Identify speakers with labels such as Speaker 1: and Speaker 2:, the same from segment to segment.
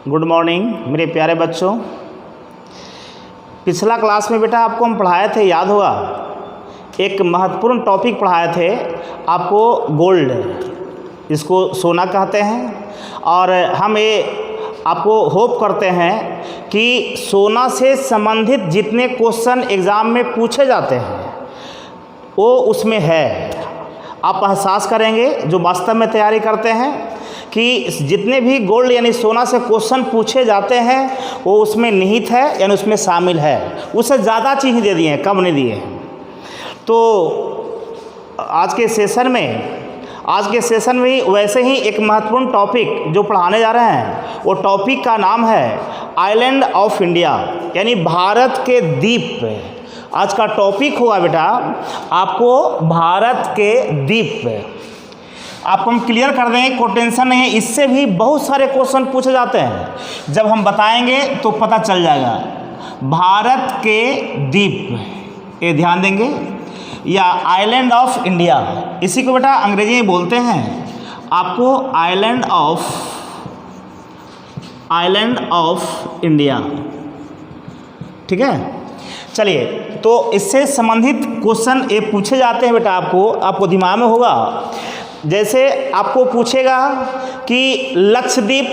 Speaker 1: Good morning मेरे प्यारे बच्चों। पिछला क्लास में बेटा आपको हम पढ़ाए थे, याद होगा, एक महत्वपूर्ण टॉपिक पढ़ाए थे आपको, गोल्ड, इसको सोना कहते हैं। और हम ये आपको होप करते हैं कि सोना से संबंधित जितने क्वेश्चन एग्ज़ाम में पूछे जाते हैं वो उसमें है। आप एहसास करेंगे जो वास्तव में तैयारी करते हैं कि जितने भी गोल्ड यानी सोना से क्वेश्चन पूछे जाते हैं वो उसमें निहित है, यानी उसमें शामिल है। उससे ज़्यादा चीज़ दे दिए हैं, कम नहीं दिए हैं। तो आज के सेशन में ही वैसे ही एक महत्वपूर्ण टॉपिक जो पढ़ाने जा रहे हैं, वो टॉपिक का नाम है आइलैंड ऑफ इंडिया, यानी भारत के द्वीप। आज का टॉपिक होगा बेटा आपको भारत के द्वीप। आपको हम क्लियर कर देंगे, कोई टेंशन नहीं है। इससे भी बहुत सारे क्वेश्चन पूछे जाते हैं, जब हम बताएंगे तो पता चल जाएगा। भारत के द्वीप, ये ध्यान देंगे, या आइलैंड ऑफ इंडिया, इसी को बेटा अंग्रेजी में बोलते हैं आपको आइलैंड ऑफ इंडिया। ठीक है, चलिए, तो इससे संबंधित क्वेश्चन ये पूछे जाते हैं बेटा। आपको दिमाग में होगा, जैसे आपको पूछेगा कि लक्षद्वीप,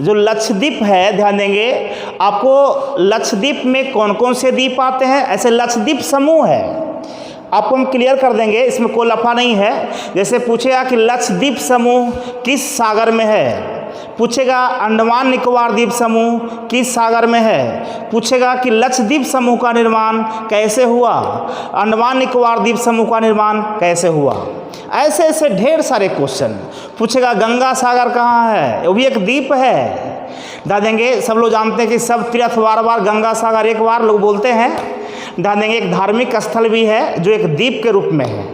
Speaker 1: जो लक्षद्वीप है, ध्यान देंगे, आपको लक्षद्वीप में कौन कौन से द्वीप आते हैं, ऐसे लक्षद्वीप समूह है, आपको हम क्लियर कर देंगे, इसमें कोई लफड़ा नहीं है। जैसे पूछेगा कि लक्षद्वीप समूह किस सागर में है, पूछेगा अंडमान निकोबार द्वीप समूह किस सागर में है, पूछेगा कि लक्षद्वीप समूह का निर्माण कैसे हुआ, अंडमान निकोबार द्वीप समूह का निर्माण कैसे हुआ। ऐसे ऐसे ढेर सारे क्वेश्चन पूछेगा। गंगा सागर कहाँ है, वो भी एक द्वीप है, ध्यान देंगे। सब लोग जानते हैं कि सब तीर्थ बार गंगा सागर एक बार लोग बोलते हैं। ध्यान देंगे, एक धार्मिक स्थल भी है जो एक द्वीप के रूप में है।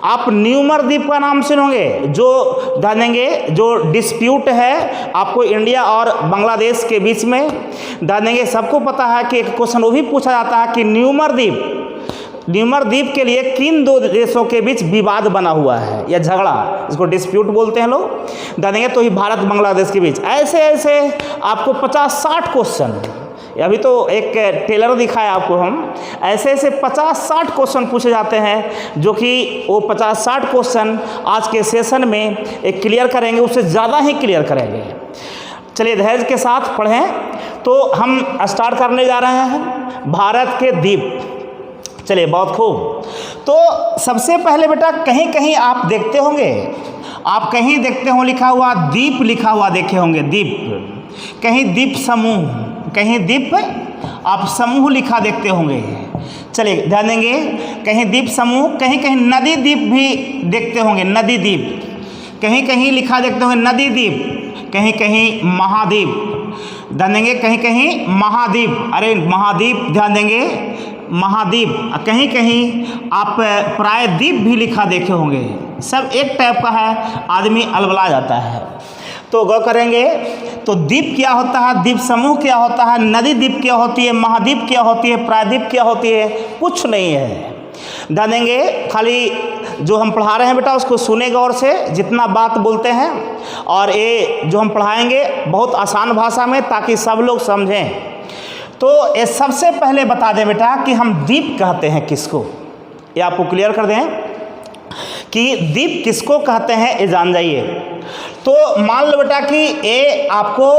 Speaker 1: आप न्यूमर द्वीप का नाम सुनोगे, जो ध्यान देंगे जो डिस्प्यूट है आपको इंडिया और बांग्लादेश के बीच में। ध्यान देंगे, सबको पता है कि एक क्वेश्चन वो भी पूछा जाता है कि न्यूमर द्वीप के लिए किन दो देशों के बीच विवाद बना हुआ है या झगड़ा, इसको डिस्प्यूट बोलते हैं लोग। ध्यान देंगे, तो ही भारत बांग्लादेश के बीच ऐसे ऐसे आपको 50-60 क्वेश्चन, अभी तो एक टेलर दिखाया आपको हम, ऐसे ऐसे 50-60 क्वेश्चन पूछे जाते हैं, जो कि वो 50-60 क्वेश्चन आज के सेशन में एक क्लियर करेंगे, उससे ज़्यादा ही क्लियर करेंगे। चलिए धैर्य के साथ पढ़ें। तो हम स्टार्ट करने जा रहे हैं भारत के द्वीप। चलिए, बहुत खूब। तो सबसे पहले बेटा कहीं कहीं आप देखते होंगे, कहीं देखते हो लिखा हुआ द्वीप, लिखा हुआ देखे होंगे द्वीप, कहीं द्वीप समूह, कहीं द्वीप आप समूह लिखा देखते होंगे। चलिए ध्यान देंगे, कहीं द्वीप समूह, कहीं कहीं नदी द्वीप भी देखते होंगे, नदी द्वीप, कहीं कहीं लिखा देखते होंगे नदी द्वीप, कहीं कहीं महाद्वीप। ध्यान देंगे, कहीं कहीं महाद्वीप, अरे महाद्वीप, ध्यान देंगे महाद्वीप, कहीं कहीं आप प्रायद्वीप भी लिखा देखे होंगे। सब एक टाइप का है, आदमी अलबला जाता है। तो गौर करेंगे, तो द्वीप क्या होता है, द्वीप समूह क्या होता है, नदी द्वीप क्या होती है, महाद्वीप क्या होती है, प्रायद्वीप क्या होती है, कुछ नहीं है। ध्यान देंगे, खाली जो हम पढ़ा रहे हैं बेटा उसको सुने गौर से, जितना बात बोलते हैं, और ये जो हम पढ़ाएंगे बहुत आसान भाषा में, ताकि सब लोग समझें। तो ये सबसे पहले बता दें बेटा कि हम द्वीप कहते हैं किसको, ये आपको क्लियर कर दें कि द्वीप किसको कहते हैं, ये जान जाइए। तो मान लो बेटा कि ये आपको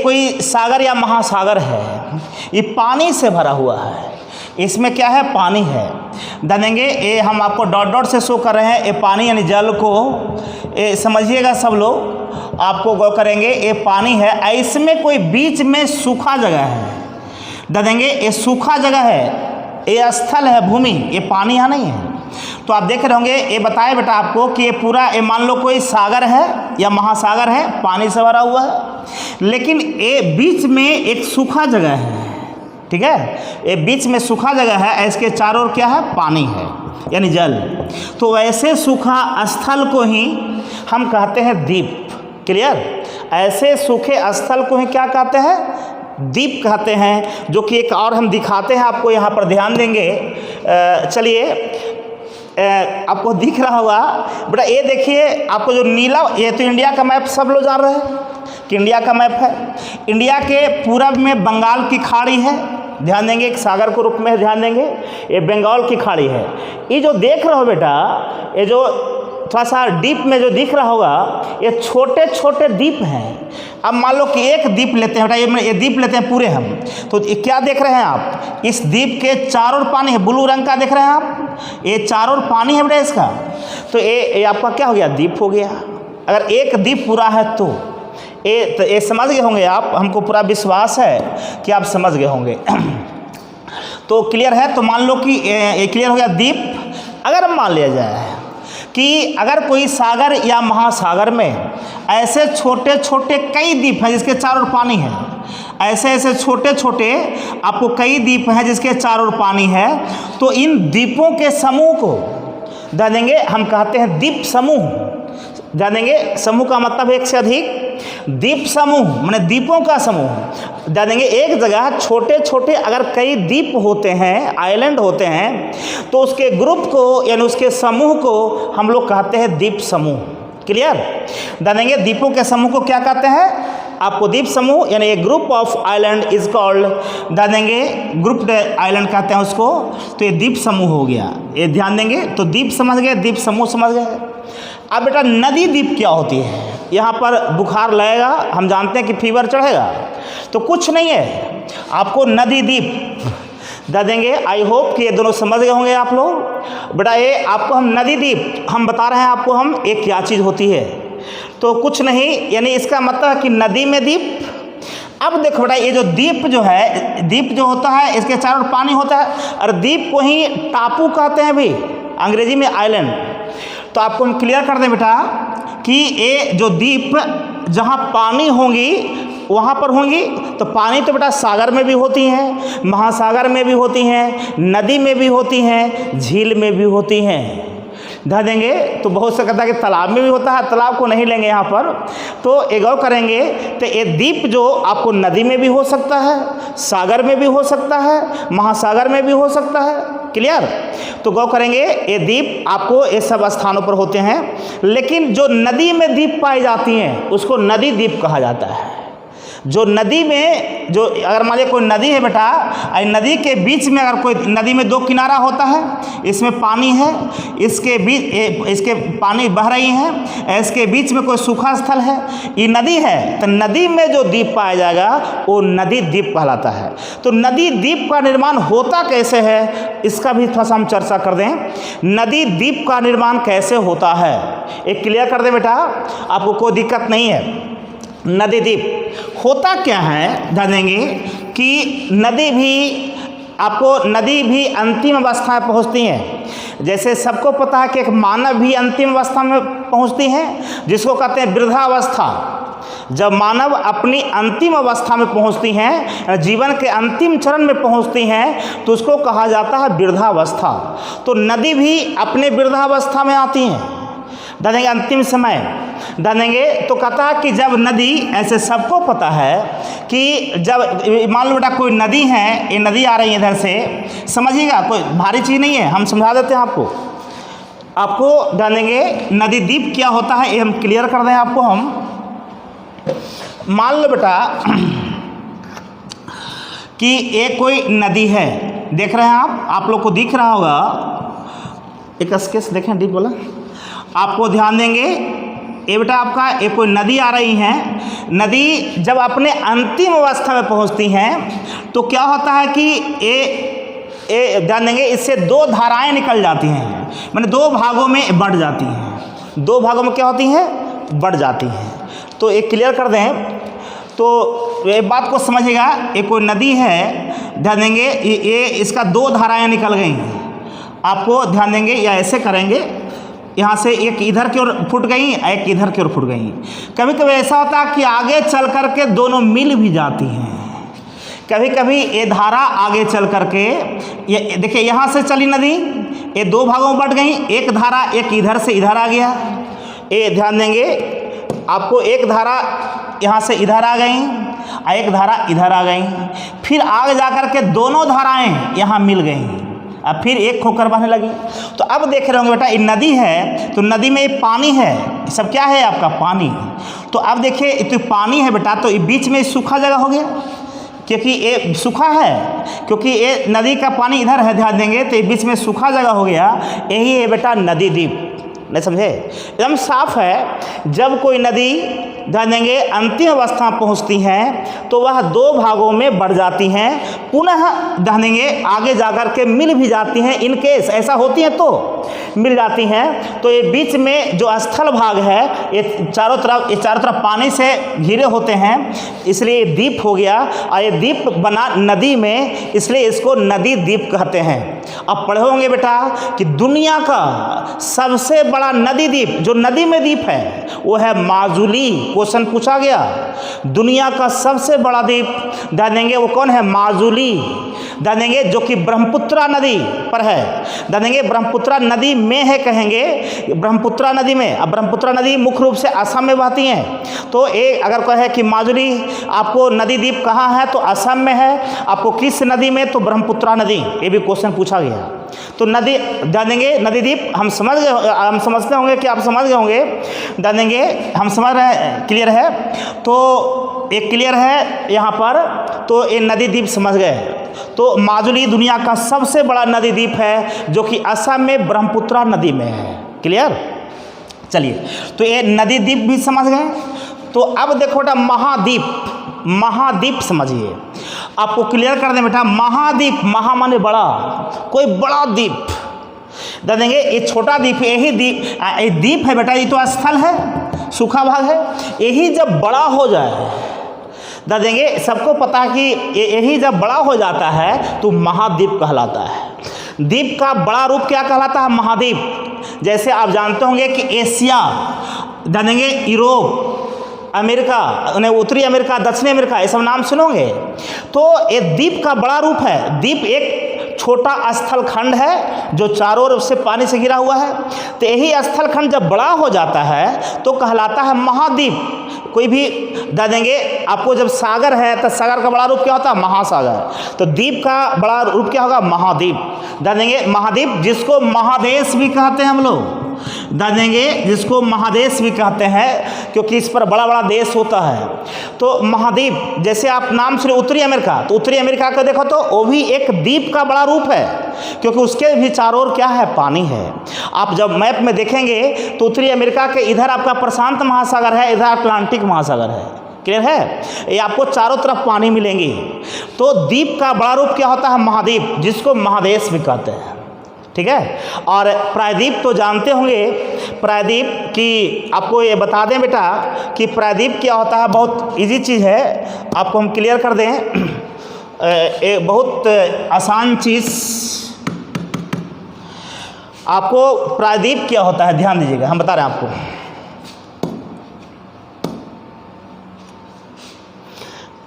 Speaker 1: कोई सागर या महासागर है, ये पानी से भरा हुआ है, इसमें क्या है, पानी है। जानेंगे, ये हम आपको डॉट डॉट से शो कर रहे हैं, ये पानी यानी जल को ये समझिएगा सब लोग, आपको गौर करेंगे ये पानी है, इसमें कोई बीच में सूखा जगह है। जानेंगे, ये सूखा जगह है, ये स्थल है, भूमि, ये पानी यहाँ नहीं है। तो आप देख रहे होंगे, ये बताए बेटा आपको कि ये पूरा, ये मान लो कोई सागर है या महासागर है, पानी से भरा हुआ है, लेकिन ये बीच में एक सूखा जगह है। ठीक है, ये बीच में सूखा जगह है, इसके चारों ओर क्या है, पानी है, यानी जल। तो वैसे सूखा स्थल को ही हम कहते हैं द्वीप। क्लियर, ऐसे सूखे स्थल को ही क्या कहते हैं, द्वीप कहते हैं। जो कि एक और हम दिखाते हैं आपको, यहाँ पर ध्यान देंगे। चलिए, आपको दिख रहा होगा बेटा, ये देखिए, आपको जो नीला, ये तो इंडिया का मैप सब लोग जान रहे हैं, कि इंडिया का मैप है। इंडिया के पूरब में बंगाल की खाड़ी है, ध्यान देंगे, एक सागर के रूप में ध्यान देंगे, ये बंगाल की खाड़ी है। ये जो देख रहे हो बेटा, ये जो थोड़ा सा डीप में जो दिख रहा होगा, ये छोटे छोटे द्वीप हैं। अब मान लो कि एक द्वीप लेते हैं बेटा, ये द्वीप लेते हैं पूरे हम, तो ये क्या देख रहे हैं आप, इस द्वीप के चारों ओर पानी है, ब्लू रंग का देख रहे हैं आप, ये चारों ओर पानी है बेटा इसका, तो ये आपका क्या हो गया, द्वीप हो गया। अगर एक द्वीप पूरा है तो ये समझ गए होंगे आप, हमको पूरा विश्वास है कि आप समझ गए होंगे। तो क्लियर है। तो मान लो कि ये क्लियर हो गया द्वीप। अगर मान लिया जाए कि अगर कोई सागर या महासागर में ऐसे छोटे छोटे कई द्वीप हैं जिसके चारों ओर पानी है, ऐसे ऐसे छोटे छोटे आपको कई द्वीप हैं जिसके चारों ओर पानी है, तो इन द्वीपों के समूह को जानेंगे हम कहते हैं द्वीप समूह। जानेंगे समूह का मतलब एक से अधिक, द्वीप समूह माने द्वीपों का समूह। जानेंगे एक जगह छोटे छोटे अगर कई द्वीप होते हैं, आइलैंड होते हैं, तो उसके ग्रुप को यानी उसके समूह को हम लोग कहते हैं द्वीप समूह। क्लियर। जानेंगे द्वीपों के समूह को क्या कहते हैं, आपको द्वीप समूह यानी a group of island is called, जानेंगे ग्रुप आइलैंड कहते हैं उसको, तो ये द्वीप समूह हो गया। ये ध्यान देंगे, तो द्वीप समझ गए, द्वीप समूह समझ गए। अब बेटा नदी द्वीप क्या होती है, यहाँ पर बुखार लगेगा, हम जानते हैं कि फीवर चढ़ेगा, तो कुछ नहीं है, आपको नदी द्वीप दे देंगे। आई होप कि ये दोनों समझ गए होंगे आप लोग। बेटा ये आपको हम नदी द्वीप हम बता रहे हैं आपको हम एक क्या चीज़ होती है, तो कुछ नहीं, यानी इसका मतलब है कि नदी में द्वीप। अब देखो बेटा ये जो द्वीप जो है, द्वीप जो होता है इसके चारों ओर पानी होता है, और द्वीप को ही टापू कहते हैं भी, अंग्रेजी में आइलैंड। तो आपको हम क्लियर कर दें बेटा कि ये जो द्वीप जहाँ पानी होंगी वहाँ पर होंगी, तो पानी तो बेटा सागर में भी होती हैं, महासागर में भी होती हैं, नदी में भी होती हैं, झील में भी होती हैं। ध्यान देंगे तो बहुत से कहता है कि तालाब में भी होता है, तालाब को नहीं लेंगे यहाँ पर। तो एक गौर करेंगे तो ये द्वीप जो आपको नदी में भी हो सकता है, सागर में भी हो सकता है, महासागर में भी हो सकता है। क्लियर। तो गौर करेंगे ये द्वीप आपको ये सब स्थानों पर होते हैं, लेकिन जो नदी में द्वीप पाई जाती हैं उसको नदी द्वीप कहा जाता है। जो नदी में जो अगर मान लीजिए कोई नदी है बेटा, नदी के बीच में अगर कोई नदी में दो किनारा होता है, इसमें पानी है, इसके बीच इसके पानी बह रही है, इसके बीच में कोई सूखा स्थल है, ये नदी है, तो नदी में जो द्वीप पाया जाएगा वो नदी द्वीप कहलाता है। तो नदी द्वीप का निर्माण होता कैसे है, इसका भी थोड़ा सा हम चर्चा कर दें। नदी द्वीप का निर्माण कैसे होता है एक क्लियर कर दें बेटा, आपको कोई दिक्कत नहीं है। नदी द्वीप होता क्या है, जानेंगे कि नदी भी अंतिम अवस्था में पहुंचती हैं। जैसे सबको पता है कि एक मानव भी अंतिम अवस्था में पहुंचती हैं, जिसको कहते हैं वृद्धावस्था। जब मानव अपनी अंतिम अवस्था में पहुंचती हैं, जीवन के अंतिम चरण में पहुंचती हैं, तो उसको कहा जाता है वृद्धावस्था। तो नदी भी अपने वृद्धावस्था में आती हैं, जानेंगे अंतिम समय जानेंगे। तो कहता है कि जब नदी, ऐसे सबको पता है कि जब मान लो बेटा कोई नदी है, ये नदी आ रही है इधर से, समझिएगा कोई भारी चीज़ नहीं है, हम समझा देते हैं आपको जानेंगे नदी द्वीप क्या होता है, ये हम क्लियर कर दें आपको। हम मान लो बेटा कि ये कोई नदी है, देख रहे हैं आप लोग को दिख रहा होगा, एक स्केच देखें डीप वाला, आपको ध्यान देंगे ये बेटा आपका एक कोई नदी आ रही है। नदी जब अपने अंतिम अवस्था में पहुंचती हैं तो क्या होता है कि ये ध्यान देंगे, इससे दो धाराएं निकल जाती हैं, माने दो भागों में बढ़ जाती हैं। दो भागों में क्या होती हैं, बढ़ जाती हैं। तो एक क्लियर कर दें, तो ये बात को समझिएगा, ये कोई नदी है, ध्यान देंगे ये इसका दो धाराएं निकल गई हैं। आपको ध्यान देंगे या ऐसे करेंगे, यहाँ से एक इधर की ओर फुट गई, एक इधर की ओर फुट गई। कभी कभी ऐसा होता है कि आगे चल करके दोनों मिल भी जाती हैं। कभी कभी ये धारा आगे चल करके, ये देखिए यहाँ से चली नदी, ये दो भागों में बट गई, एक धारा एक इधर से इधर आ गया। ये ध्यान देंगे आपको, एक धारा यहाँ से इधर आ गई, एक धारा इधर आ गई, फिर आगे जा कर के दोनों धाराएँ यहाँ मिल गई, अब फिर एक होकर बहने लगी। तो अब देख रहे होंगे बेटा ये नदी है, तो नदी में पानी है, सब क्या है आपका पानी। तो अब देखिए तो पानी है बेटा, तो बीच में सूखा जगह हो गया, क्योंकि ये सूखा है, क्योंकि ये नदी का पानी इधर है, ध्यान देंगे तो ये बीच में सूखा जगह हो गया, यही है बेटा नदी द्वीप। नहीं समझे, एकदम साफ है। जब कोई नदी ध्यान देंगे अंतिम अवस्था पहुंचती हैं तो वह दो भागों में बढ़ जाती हैं, पुनः ध्यान देंगे आगे जाकर के मिल भी जाती हैं। इन केस ऐसा होती हैं तो मिल जाती हैं। तो ये बीच में जो स्थल भाग है ये चारों तरफ पानी से घिरे होते हैं, इसलिए द्वीप हो गया। और ये द्वीप बना नदी में, इसलिए इसको नदी द्वीप कहते हैं। अब पढ़े होंगे बेटा कि दुनिया का सबसे बड़ा नदी द्वीप, जो नदी में द्वीप है, वो है माजुली। क्वेश्चन पूछा गया, दुनिया का सबसे बड़ा द्वीप ध्यान देंगे वो कौन है, माजुली। ध्यान देंगे जो कि ब्रह्मपुत्रा नदी पर है, ध्यान देंगे ब्रह्मपुत्रा नदी में है, कहेंगे ब्रह्मपुत्रा नदी में। अब ब्रह्मपुत्रा नदी मुख्य रूप से असम में बहती हैं। तो ये अगर कहे कि माजुली आपको नदी द्वीप कहाँ है, तो असम में है। आपको किस नदी में, तो ब्रह्मपुत्रा नदी, ये भी क्वेश्चन पूछा गया। तो नदी ध्यान देंगे नदी द्वीप हम समझते होंगे कि आप समझ गए होंगे, ध्यान देंगे हम समझ रहे हैं, क्लियर है। तो एक क्लियर है यहाँ पर, तो ये नदी द्वीप समझ गए। तो माजुली दुनिया का सबसे बड़ा नदी द्वीप है, जो कि असम में ब्रह्मपुत्रा नदी में है। क्लियर, चलिए तो ये नदी द्वीप भी समझ गए। तो अब देखो बेटा महाद्वीप, महाद्वीप समझिए, आपको क्लियर कर दें बेटा। महाद्वीप, महा माने बड़ा, कोई बड़ा द्वीप दे देंगे। ये छोटा द्वीप, यही द्वीप है बेटा, ये तो स्थल है, सूखा भाग है। यही जब बड़ा हो जाए दे देंगे, सबको पता है कि यही जब बड़ा हो जाता है तो महाद्वीप कहलाता है। द्वीप का बड़ा रूप क्या कहलाता है, महाद्वीप। जैसे आप जानते होंगे कि एशिया दे देंगे, यूरोप, अमेरिका, उत्तरी अमेरिका, दक्षिणी अमेरिका, ये सब नाम सुनोगे। तो ये द्वीप का बड़ा रूप है। द्वीप एक छोटा स्थल खंड है जो चारों ओर से पानी से घिरा हुआ है। तो यही स्थल खंड जब बड़ा हो जाता है तो कहलाता है महाद्वीप। कोई भी दे देंगे आपको, जब सागर है तो सागर का बड़ा रूप क्या होता है, महासागर। तो द्वीप का बड़ा रूप क्या होगा, महाद्वीप। दे देंगे महाद्वीप, जिसको महादेश भी कहते हैं हम लोग, दे देंगे जिसको महादेश भी कहते हैं, क्योंकि इस पर बड़ा बड़ा देश होता है। तो महाद्वीप, जैसे आप नाम सुने उत्तरी अमेरिका, तो उत्तरी अमेरिका को देखो तो वो भी एक द्वीप का बड़ा रूप है, क्योंकि उसके भी चारों ओर क्या है, पानी है। आप जब मैप में देखेंगे तो उत्तरी अमेरिका के इधर आपका प्रशांत महासागर है, इधर अटलांटिक महासागर है। क्लियर है, ये आपको चारों तरफ पानी मिलेंगी। तो द्वीप का बड़ा रूप क्या होता है, महाद्वीप, जिसको महादेश भी कहते हैं। ठीक है। और प्रायद्वीप तो जानते होंगे, प्रायद्वीप की आपको ये बता दें बेटा कि प्रायद्वीप क्या होता है, बहुत इजी चीज़ है, आपको हम क्लियर कर दें। एक बहुत आसान चीज़, आपको प्रायद्वीप क्या होता है ध्यान दीजिएगा, हम बता रहे हैं आपको।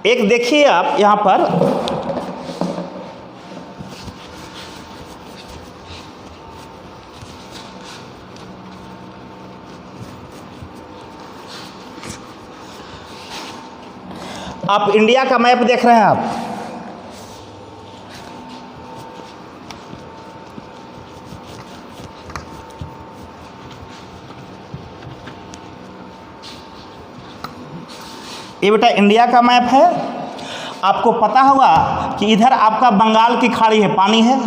Speaker 1: एक देखिए आप यहाँ पर, आप इंडिया का मैप देख रहे हैं आप, ये बेटा इंडिया का मैप है। आपको पता होगा कि इधर आपका बंगाल की खाड़ी है, पानी है,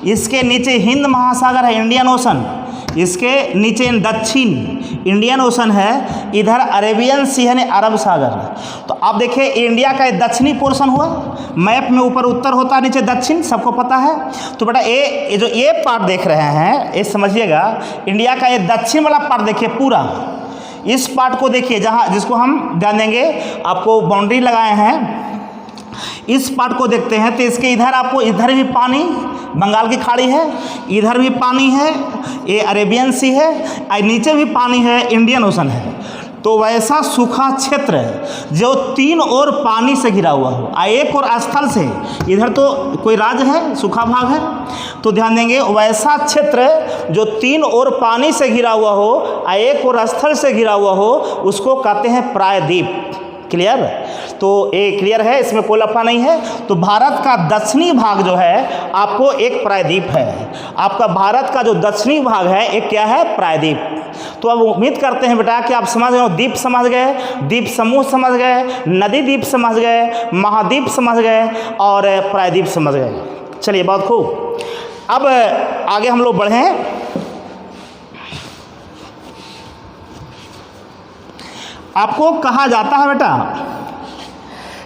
Speaker 1: इसके नीचे हिंद महासागर है, इंडियन ओशन, इसके नीचे दक्षिण इंडियन ओशन है, इधर अरेबियन सी है, अरब सागर। तो आप देखिए इंडिया का दक्षिणी पोर्शन हुआ, मैप में ऊपर उत्तर होता है, नीचे दक्षिण, सबको पता है। तो बेटा ये जो ये पार्ट देख रहे हैं, ये समझिएगा, इंडिया का ये दक्षिण वाला पार्ट देखिए पूरा, इस पार्ट को देखिए, जहाँ जिसको हम ध्यान देंगे, आपको बाउंड्री लगाए हैं, इस पार्ट को देखते हैं तो इसके इधर आपको, इधर भी पानी बंगाल की खाड़ी है, इधर भी पानी है, ये अरेबियन सी है, और नीचे भी पानी है, इंडियन ओशन है। तो वैसा सूखा क्षेत्र जो तीन ओर पानी से घिरा हुआ हो, एक और स्थल से, इधर तो कोई राज्य है, सूखा भाग है, तो ध्यान देंगे वैसा क्षेत्र जो तीन ओर पानी से घिरा हुआ हो, एक और स्थल से घिरा हुआ हो, उसको कहते हैं प्रायद्वीप। क्लियर, तो ये क्लियर है, इसमें कोई लफड़ा नहीं है। तो भारत का दक्षिणी भाग जो है आपको एक प्रायद्वीप है, आपका भारत का जो दक्षिणी भाग है एक क्या है, प्रायद्वीप। तो अब उम्मीद करते हैं बेटा कि आप समझ गए, द्वीप समझ गए, द्वीप समूह समझ गए, नदी द्वीप समझ गए, महाद्वीप समझ गए और प्रायद्वीप समझ गए। चलिए बहुत खूब। अब आगे हम लोग बढ़ें। आपको कहा जाता है बेटा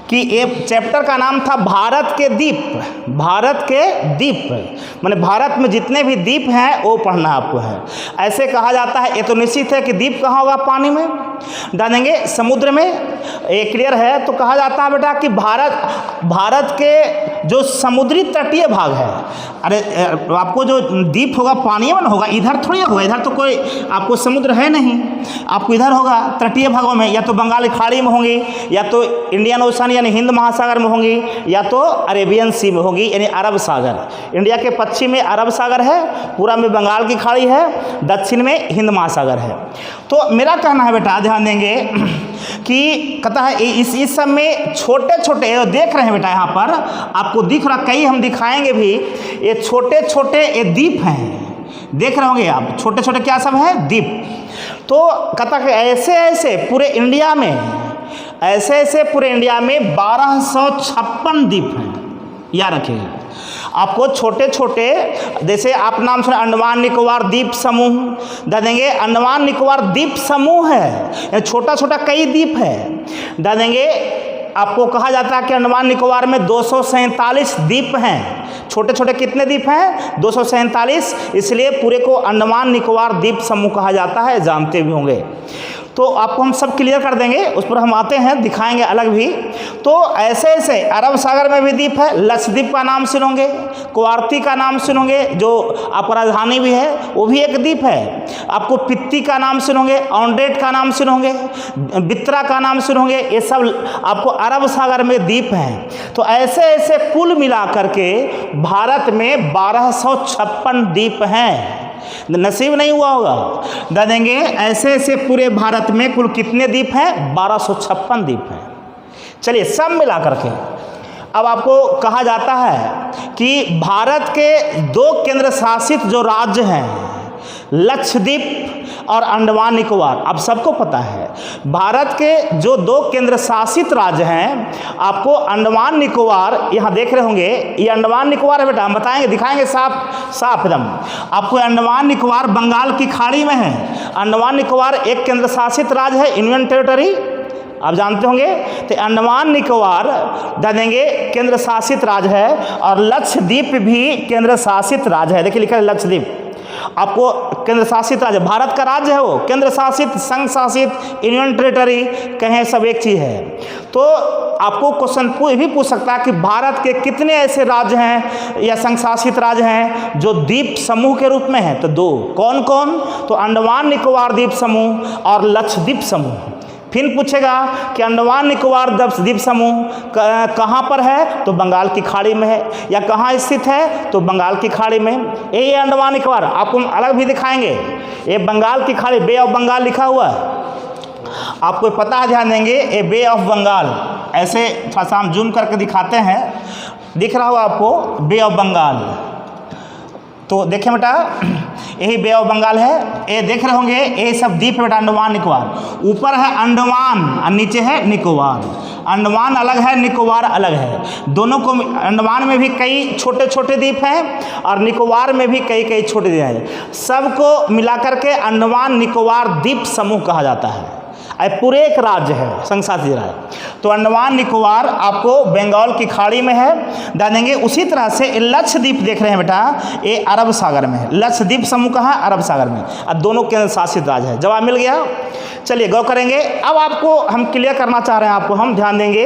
Speaker 1: कि ये चैप्टर का नाम था भारत के द्वीप। भारत के द्वीप माने भारत में जितने भी द्वीप हैं वो पढ़ना आपको है। ऐसे कहा जाता है, ये तो निश्चित है कि द्वीप कहाँ होगा, पानी में डालेंगे, समुद्र में, ये क्लियर है। तो कहा जाता है बेटा कि भारत के जो समुद्री तटीय भाग है, अरे आपको जो द्वीप होगा पानी में होगा, इधर थोड़ी होगा, इधर तो कोई आपको समुद्र है नहीं, आपको इधर होगा तटीय भागों में, या तो बंगाल की खाड़ी में होंगी, या तो इंडियन ओशन यानी हिंद महासागर में होंगी, या तो अरेबियन सी में होगी यानी अरब सागर। इंडिया के पश्चिम में अरब सागर है, पूरा में बंगाल की खाड़ी है, दक्षिण में हिंद महासागर है। तो मेरा कहना है बेटा, ध्यान देंगे कि कहता है इस सब में छोटे छोटे देख रहे हैं बेटा, यहाँ पर आपको दिख रहा, कई हम दिखाएंगे भी, ये छोटे छोटे ये द्वीप हैं, देख रहे होंगे आप, छोटे छोटे क्या सब है, द्वीप। तो कहता है ऐसे ऐसे पूरे इंडिया में, ऐसे ऐसे पूरे इंडिया में 1256 द्वीप हैं, याद रखिएगा। आपको छोटे छोटे, जैसे आप नाम सुना अंडमान निकोबार द्वीप समूह, दे देंगे अंडमान निकोबार द्वीप समूह है, छोटा छोटा कई द्वीप है, दे देंगे। आपको कहा जाता है कि अंडमान निकोबार में 247 द्वीप हैं। छोटे छोटे कितने द्वीप हैं, 247, इसलिए पूरे को अंडमान निकोबार द्वीप समूह कहा जाता है, जानते भी होंगे। तो आपको हम सब क्लियर कर देंगे, उस पर हम आते हैं, दिखाएंगे अलग भी। तो ऐसे ऐसे अरब सागर में भी द्वीप है, लक्षद्वीप का नाम सुनोगे, क्वार्ती का नाम सुनोगे, जो आपका राजधानी भी है वो भी एक द्वीप है। आपको पित्ती का नाम सुनोगे, ऑन्डेट का नाम सुनोगे, बित्रा का नाम सुनोगे, ये सब आपको अरब सागर में द्वीप हैं। तो ऐसे ऐसे कुल मिला करके भारत में 1256 द्वीप हैं। नसीब नहीं हुआ होगा, दे देंगे ऐसे ऐसे पूरे भारत में कुल कितने द्वीप हैं, 1256 द्वीप हैं। चलिए सब मिला करके अब आपको कहा जाता है कि भारत के 2 केंद्र शासित जो राज्य हैं, लक्षद्वीप और अंडमान निकोबार, आप सबको पता है भारत के जो 2 केंद्र शासित राज्य हैं, आपको अंडमान निकोबार, यहाँ देख रहे होंगे ये अंडमान निकोबार है बेटा, हम बताएंगे, दिखाएंगे साफ साफ एकदम। आपको अंडमान निकोबार बंगाल की खाड़ी में है। अंडमान निकोबार एक केंद्र शासित राज्य है, यूनियन टेरिटरी, आप जानते होंगे। तो अंडमान निकोबार दे देंगे केंद्र शासित राज्य है, और लक्षद्वीप भी केंद्र शासित राज्य है। देखिए लिखा है लक्षद्वीप, आपको केंद्र शासित राज्य, भारत का राज्य है वो, केंद्र शासित, संघ शासित, यूनियन टेरिटरी कहें, सब एक चीज़ है। तो आपको क्वेश्चन भी पूछ सकता है कि भारत के कितने ऐसे राज्य हैं या संघ शासित राज्य हैं जो द्वीप समूह के रूप में हैं, तो 2, कौन कौन, तो अंडमान निकोबार द्वीप समूह और लक्षद्वीप समूह। फिर पूछेगा कि अंडमान निकोबार द्वीप समूह कहाँ पर है, तो बंगाल की खाड़ी में है, या कहाँ स्थित है, तो बंगाल की खाड़ी में। ये अंडमान निकोबार आपको अलग भी दिखाएंगे, ये बंगाल की खाड़ी, बे ऑफ बंगाल लिखा हुआ है, आपको पता है, ध्यान देंगे, ये बे ऑफ बंगाल, ऐसे थोड़ा सा हम जूम करके दिखाते हैं, दिख रहा होगा आपको बे ऑफ बंगाल। तो देखें बेटा, यही बे ऑफ बंगाल है, ये देख रहे होंगे, ये सब द्वीप बेटा अंडमान निकोबार। ऊपर है अंडमान और नीचे है निकोबार। अंडमान अलग है, निकोबार अलग है, दोनों को। अंडमान में भी कई छोटे छोटे द्वीप हैं और निकोबार में भी कई कई छोटे द्वीप हैं, सबको मिलाकर के अंडमान निकोबार द्वीप समूह कहा जाता है। पूरे एक राज्य है, संघ शासित राज्य। तो अंडमान निकोबार आपको बंगाल की खाड़ी में है, दे देंगे। उसी तरह से लक्षद्वीप देख रहे हैं बेटा, ये अरब सागर में है। लक्षद्वीप समूह कहाँ, अरब सागर में, और दोनों केंद्र शासित राज्य है। जवाब मिल गया। चलिए गौर करेंगे। अब आपको हम क्लियर करना चाह रहे हैं, आपको हम ध्यान देंगे,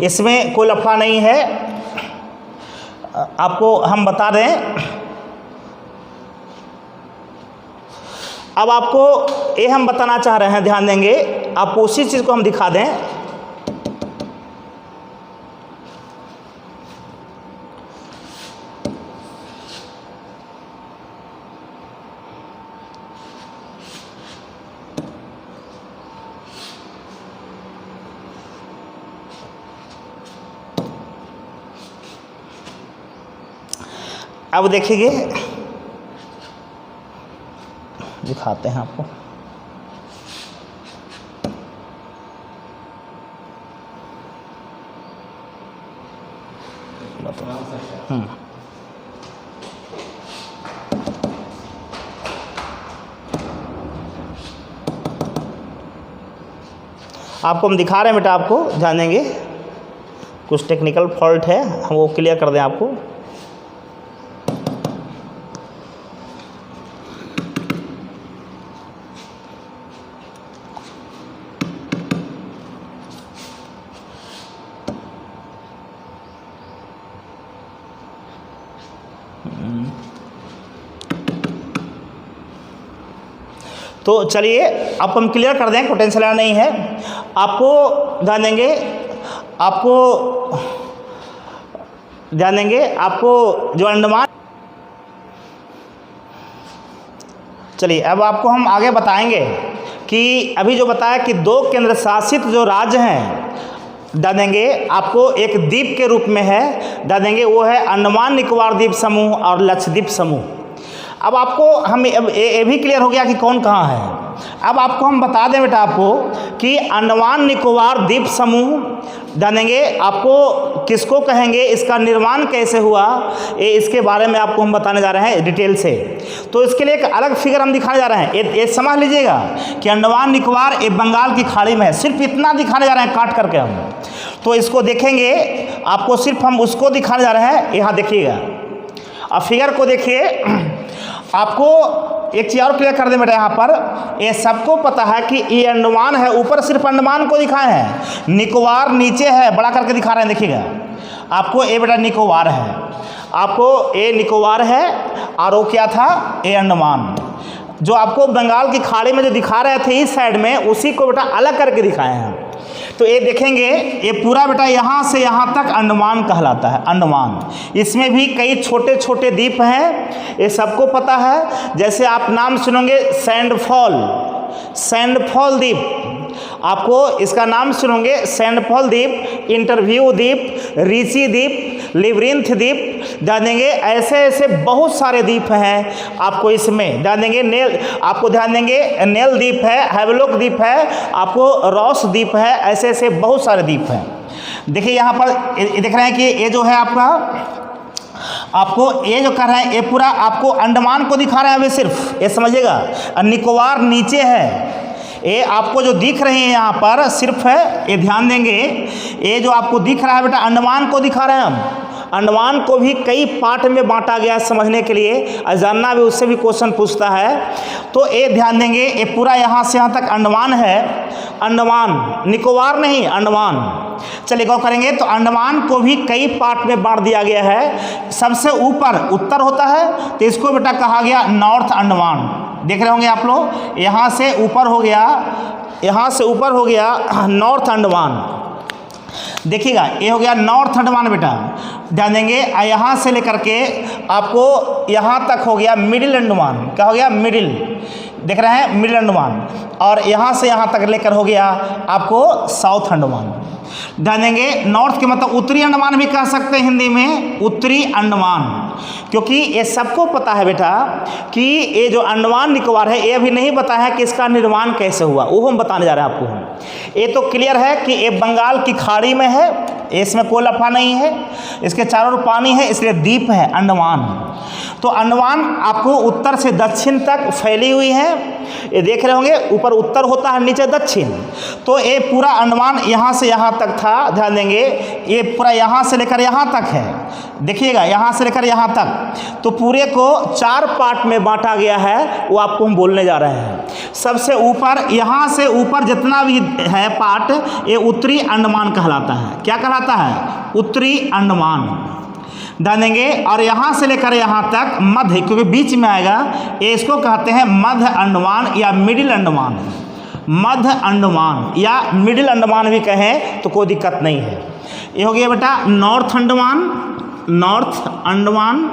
Speaker 1: इसमें कोई लफड़ा नहीं है, आपको हम बता दें। अब आपको ये हम बताना चाह रहे हैं, ध्यान देंगे, आपको उसी चीज़ को हम दिखा दें। अब देखिए दिखाते हैं आपको। आपको हम दिखा रहे हैं बेटा, आपको ध्यान देंगे, कुछ टेक्निकल फॉल्ट है, हम वो क्लियर कर दें आपको। तो चलिए अब हम क्लियर कर दें, कोई टेंशन लेना नहीं है। आपको ध्यान देंगे, आपको जो अंडमान, चलिए अब आपको हम आगे बताएंगे कि अभी जो बताया कि 2 केंद्र शासित जो राज्य हैं, ध्यान देंगे आपको एक द्वीप के रूप में है, ध्यान देंगे वो है अंडमान निकोबार द्वीप समूह और लक्षद्वीप समूह। अब आपको हम ये भी क्लियर हो गया कि कौन कहाँ है। अब आपको हम बता दें बेटा आपको कि अंडमान निकोबार द्वीप समूह जानेंगे, आपको किसको कहेंगे, इसका निर्माण कैसे हुआ, इसके बारे में आपको हम बताने जा रहे हैं डिटेल से। तो इसके लिए एक अलग फिगर हम दिखाने जा रहे हैं। ये समझ लीजिएगा कि अंडमान निकोबार ये बंगाल की खाड़ी में है, सिर्फ इतना दिखाने जा रहे हैं काट करके हम। तो इसको देखेंगे, आपको सिर्फ हम उसको दिखाने जा रहे हैं। यहाँ देखिएगा, अब फिगर को देखिए। आपको एक चीज़ और क्लियर कर दें बेटा, यहाँ पर ये सबको पता है कि ये अंडमान है, ऊपर सिर्फ अंडमान को दिखाए हैं, निकोबार नीचे है, बड़ा करके दिखा रहे हैं। देखिएगा आपको ये बेटा निकोबार है, आपको ये निकोबार है और वो क्या था, ये अंडमान। जो आपको बंगाल की खाड़ी में जो दिखा रहे थे इस साइड में, उसी को बेटा अलग करके दिखाए हैं। तो ये देखेंगे, ये पूरा बेटा यहाँ से यहाँ तक अंडमान कहलाता है, अंडमान। इसमें भी कई छोटे छोटे द्वीप हैं, ये सबको पता है। जैसे आप नाम सुनोगे सैंडफॉल द्वीप, आपको इसका नाम सुनोगे सैंडफॉल द्वीप, इंटरव्यू द्वीप, रीची द्वीप, लिवरिंथ द्वीप, ध्यान देंगे ऐसे ऐसे बहुत सारे द्वीप हैं आपको इसमें। ध्यान देंगे आपको ध्यान देंगे नेल द्वीप है, हैवलॉक द्वीप है, आपको रॉस द्वीप है, ऐसे ऐसे बहुत सारे द्वीप हैं। देखिए यहाँ पर देख रहे हैं कि ये जो है आपको ये जो कर रहे हैं, ये पूरा आपको अंडमान को दिखा रहे हैं। अभी सिर्फ ये समझिएगा, निकोबार नीचे है। ये आपको जो दिख रहे हैं यहाँ पर सिर्फ है, ये ध्यान देंगे, ये जो आपको दिख रहा है बेटा अंडमान को दिखा रहे हैं हम। अंडमान को भी कई पार्ट में बांटा गया है समझने के लिए, और जानना भी, उससे भी क्वेश्चन पूछता है। तो ये ध्यान देंगे, ये पूरा यहाँ से यहाँ तक अंडमान है, अंडमान, निकोबार नहीं, अंडमान। चलिए गौर करेंगे तो अंडमान को भी कई पार्ट में बांट दिया गया है। सबसे ऊपर उत्तर होता है, तो इसको बेटा कहा गया नॉर्थ अंडमान। देख रहे होंगे आप लोग, यहाँ से ऊपर हो गया, यहाँ से ऊपर हो गया नॉर्थ अंडमान। देखिएगा ये हो गया नॉर्थ अंडमान बेटा, ध्यान देंगे। यहाँ से लेकर के आपको यहाँ तक हो गया मिडिल अंडमान। क्या हो गया, मिडिल, देख रहे हैं मिडिल अंडमान। और यहाँ से यहाँ तक लेकर हो गया आपको साउथ अंडमान। ध्यान देंगे नॉर्थ के मतलब उत्तरी अंडमान भी कह सकते हैं हिंदी में, उत्तरी अंडमान। क्योंकि ये सबको पता है बेटा कि ये जो अंडमान निकोबार है, ये अभी नहीं पता है कि इसका निर्माण कैसे हुआ, वो हम बताने जा रहे हैं आपको हम। ये तो क्लियर है कि ये बंगाल की खाड़ी में है, इसमें कोई लफड़ा नहीं है, इसके चारों ओर पानी है, इसलिए द्वीप है अंडमान। तो अंडमान आपको उत्तर से दक्षिण तक फैली हुई है। ये देख रहे होंगे ऊपर उत्तर होता है, नीचे दक्षिण। तो ये पूरा अंडमान यहाँ से यहाँ तक था, ध्यान देंगे ये पूरा यहाँ से लेकर यहाँ तक है। देखिएगा यहाँ से लेकर यहाँ तक, तो पूरे को 4 पार्ट में बांटा गया है, वो आपको हम बोलने जा रहे हैं। सबसे ऊपर, यहाँ से ऊपर जितना भी है पार्ट, ये उत्तरी अंडमान कहलाता है। क्या कहलाता है, उत्तरी अंडमान, ध्यान देंगे। और यहाँ से लेकर यहाँ तक मध्य, क्योंकि बीच में आएगा, ये इसको कहते हैं मध्य अंडमान या मिडिल अंडमान। मध्य अंडमान या मिडिल अंडमान भी कहें तो कोई दिक्कत नहीं है। ये हो गया बेटा नॉर्थ अंडमान, नॉर्थ अंडमान,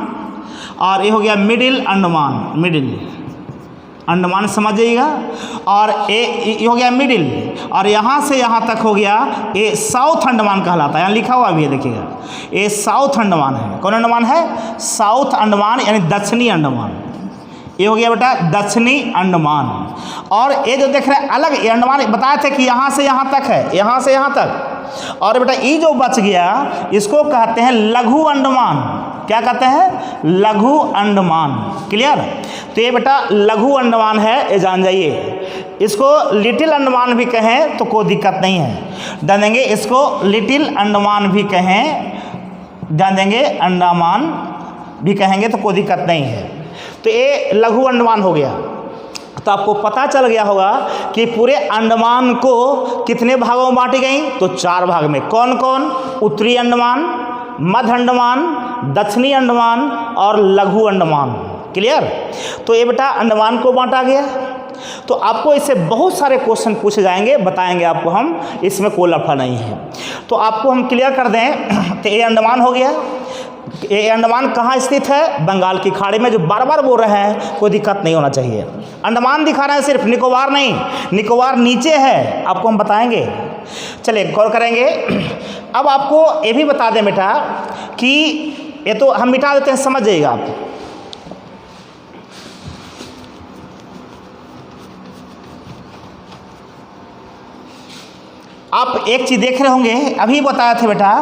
Speaker 1: और ये हो गया मिडिल अंडमान, मिडिल अंडमान समझिएगा। और ये हो गया मिडिल, और यहाँ से यहाँ तक हो गया ये साउथ अंडमान कहलाता है। यहाँ लिखा हुआ भी है, देखिएगा ये साउथ अंडमान है। कौन अंडमान है, साउथ अंडमान यानी दक्षिणी अंडमान, ये हो गया बेटा दक्षिणी अंडमान। और ये जो देख रहे हैं अलग, ये अंडमान बताए थे कि यहाँ से यहाँ तक है, यहाँ से यहाँ तक। और बेटा ये जो बच गया इसको कहते हैं लघु अंडमान। क्या कहते हैं? लघु अंडमान। क्लियर? तो ये बेटा लघु अंडमान है, ये जान जाइए। इसको लिटिल अंडमान भी कहें तो कोई दिक्कत नहीं है, जान देंगे। इसको लिटिल अंडमान भी कहें, जान देंगे, अंडमान भी कहेंगे तो कोई दिक्कत नहीं है। तो ये लघु अंडमान हो गया। तो आपको पता चल गया होगा कि पूरे अंडमान को कितने भागों में बांटी गई? तो 4 भाग में। कौन कौन? उत्तरी अंडमान, मध्य अंडमान, दक्षिणी अंडमान और लघु अंडमान। क्लियर? तो ये बेटा अंडमान को बांटा गया। तो आपको इससे बहुत सारे क्वेश्चन पूछे जाएंगे, बताएंगे आपको हम, इसमें कोई लफड़ा नहीं है। तो आपको हम क्लियर कर दें। तो ये अंडमान हो गया। ये अंडमान कहाँ स्थित है? बंगाल की खाड़ी में। जो बार बार बोल रहे हैं कोई दिक्कत नहीं होना चाहिए। अंडमान दिखा रहे हैं सिर्फ, निकोबार नहीं। निकोबार नीचे है, आपको हम बताएंगे। चलिए गौर करेंगे। अब आपको ये भी बता दें बेटा कि ये तो हम मिटा देते हैं, समझ जाइएगा आप। आप एक चीज़ देख रहे होंगे, अभी बताया था बेटा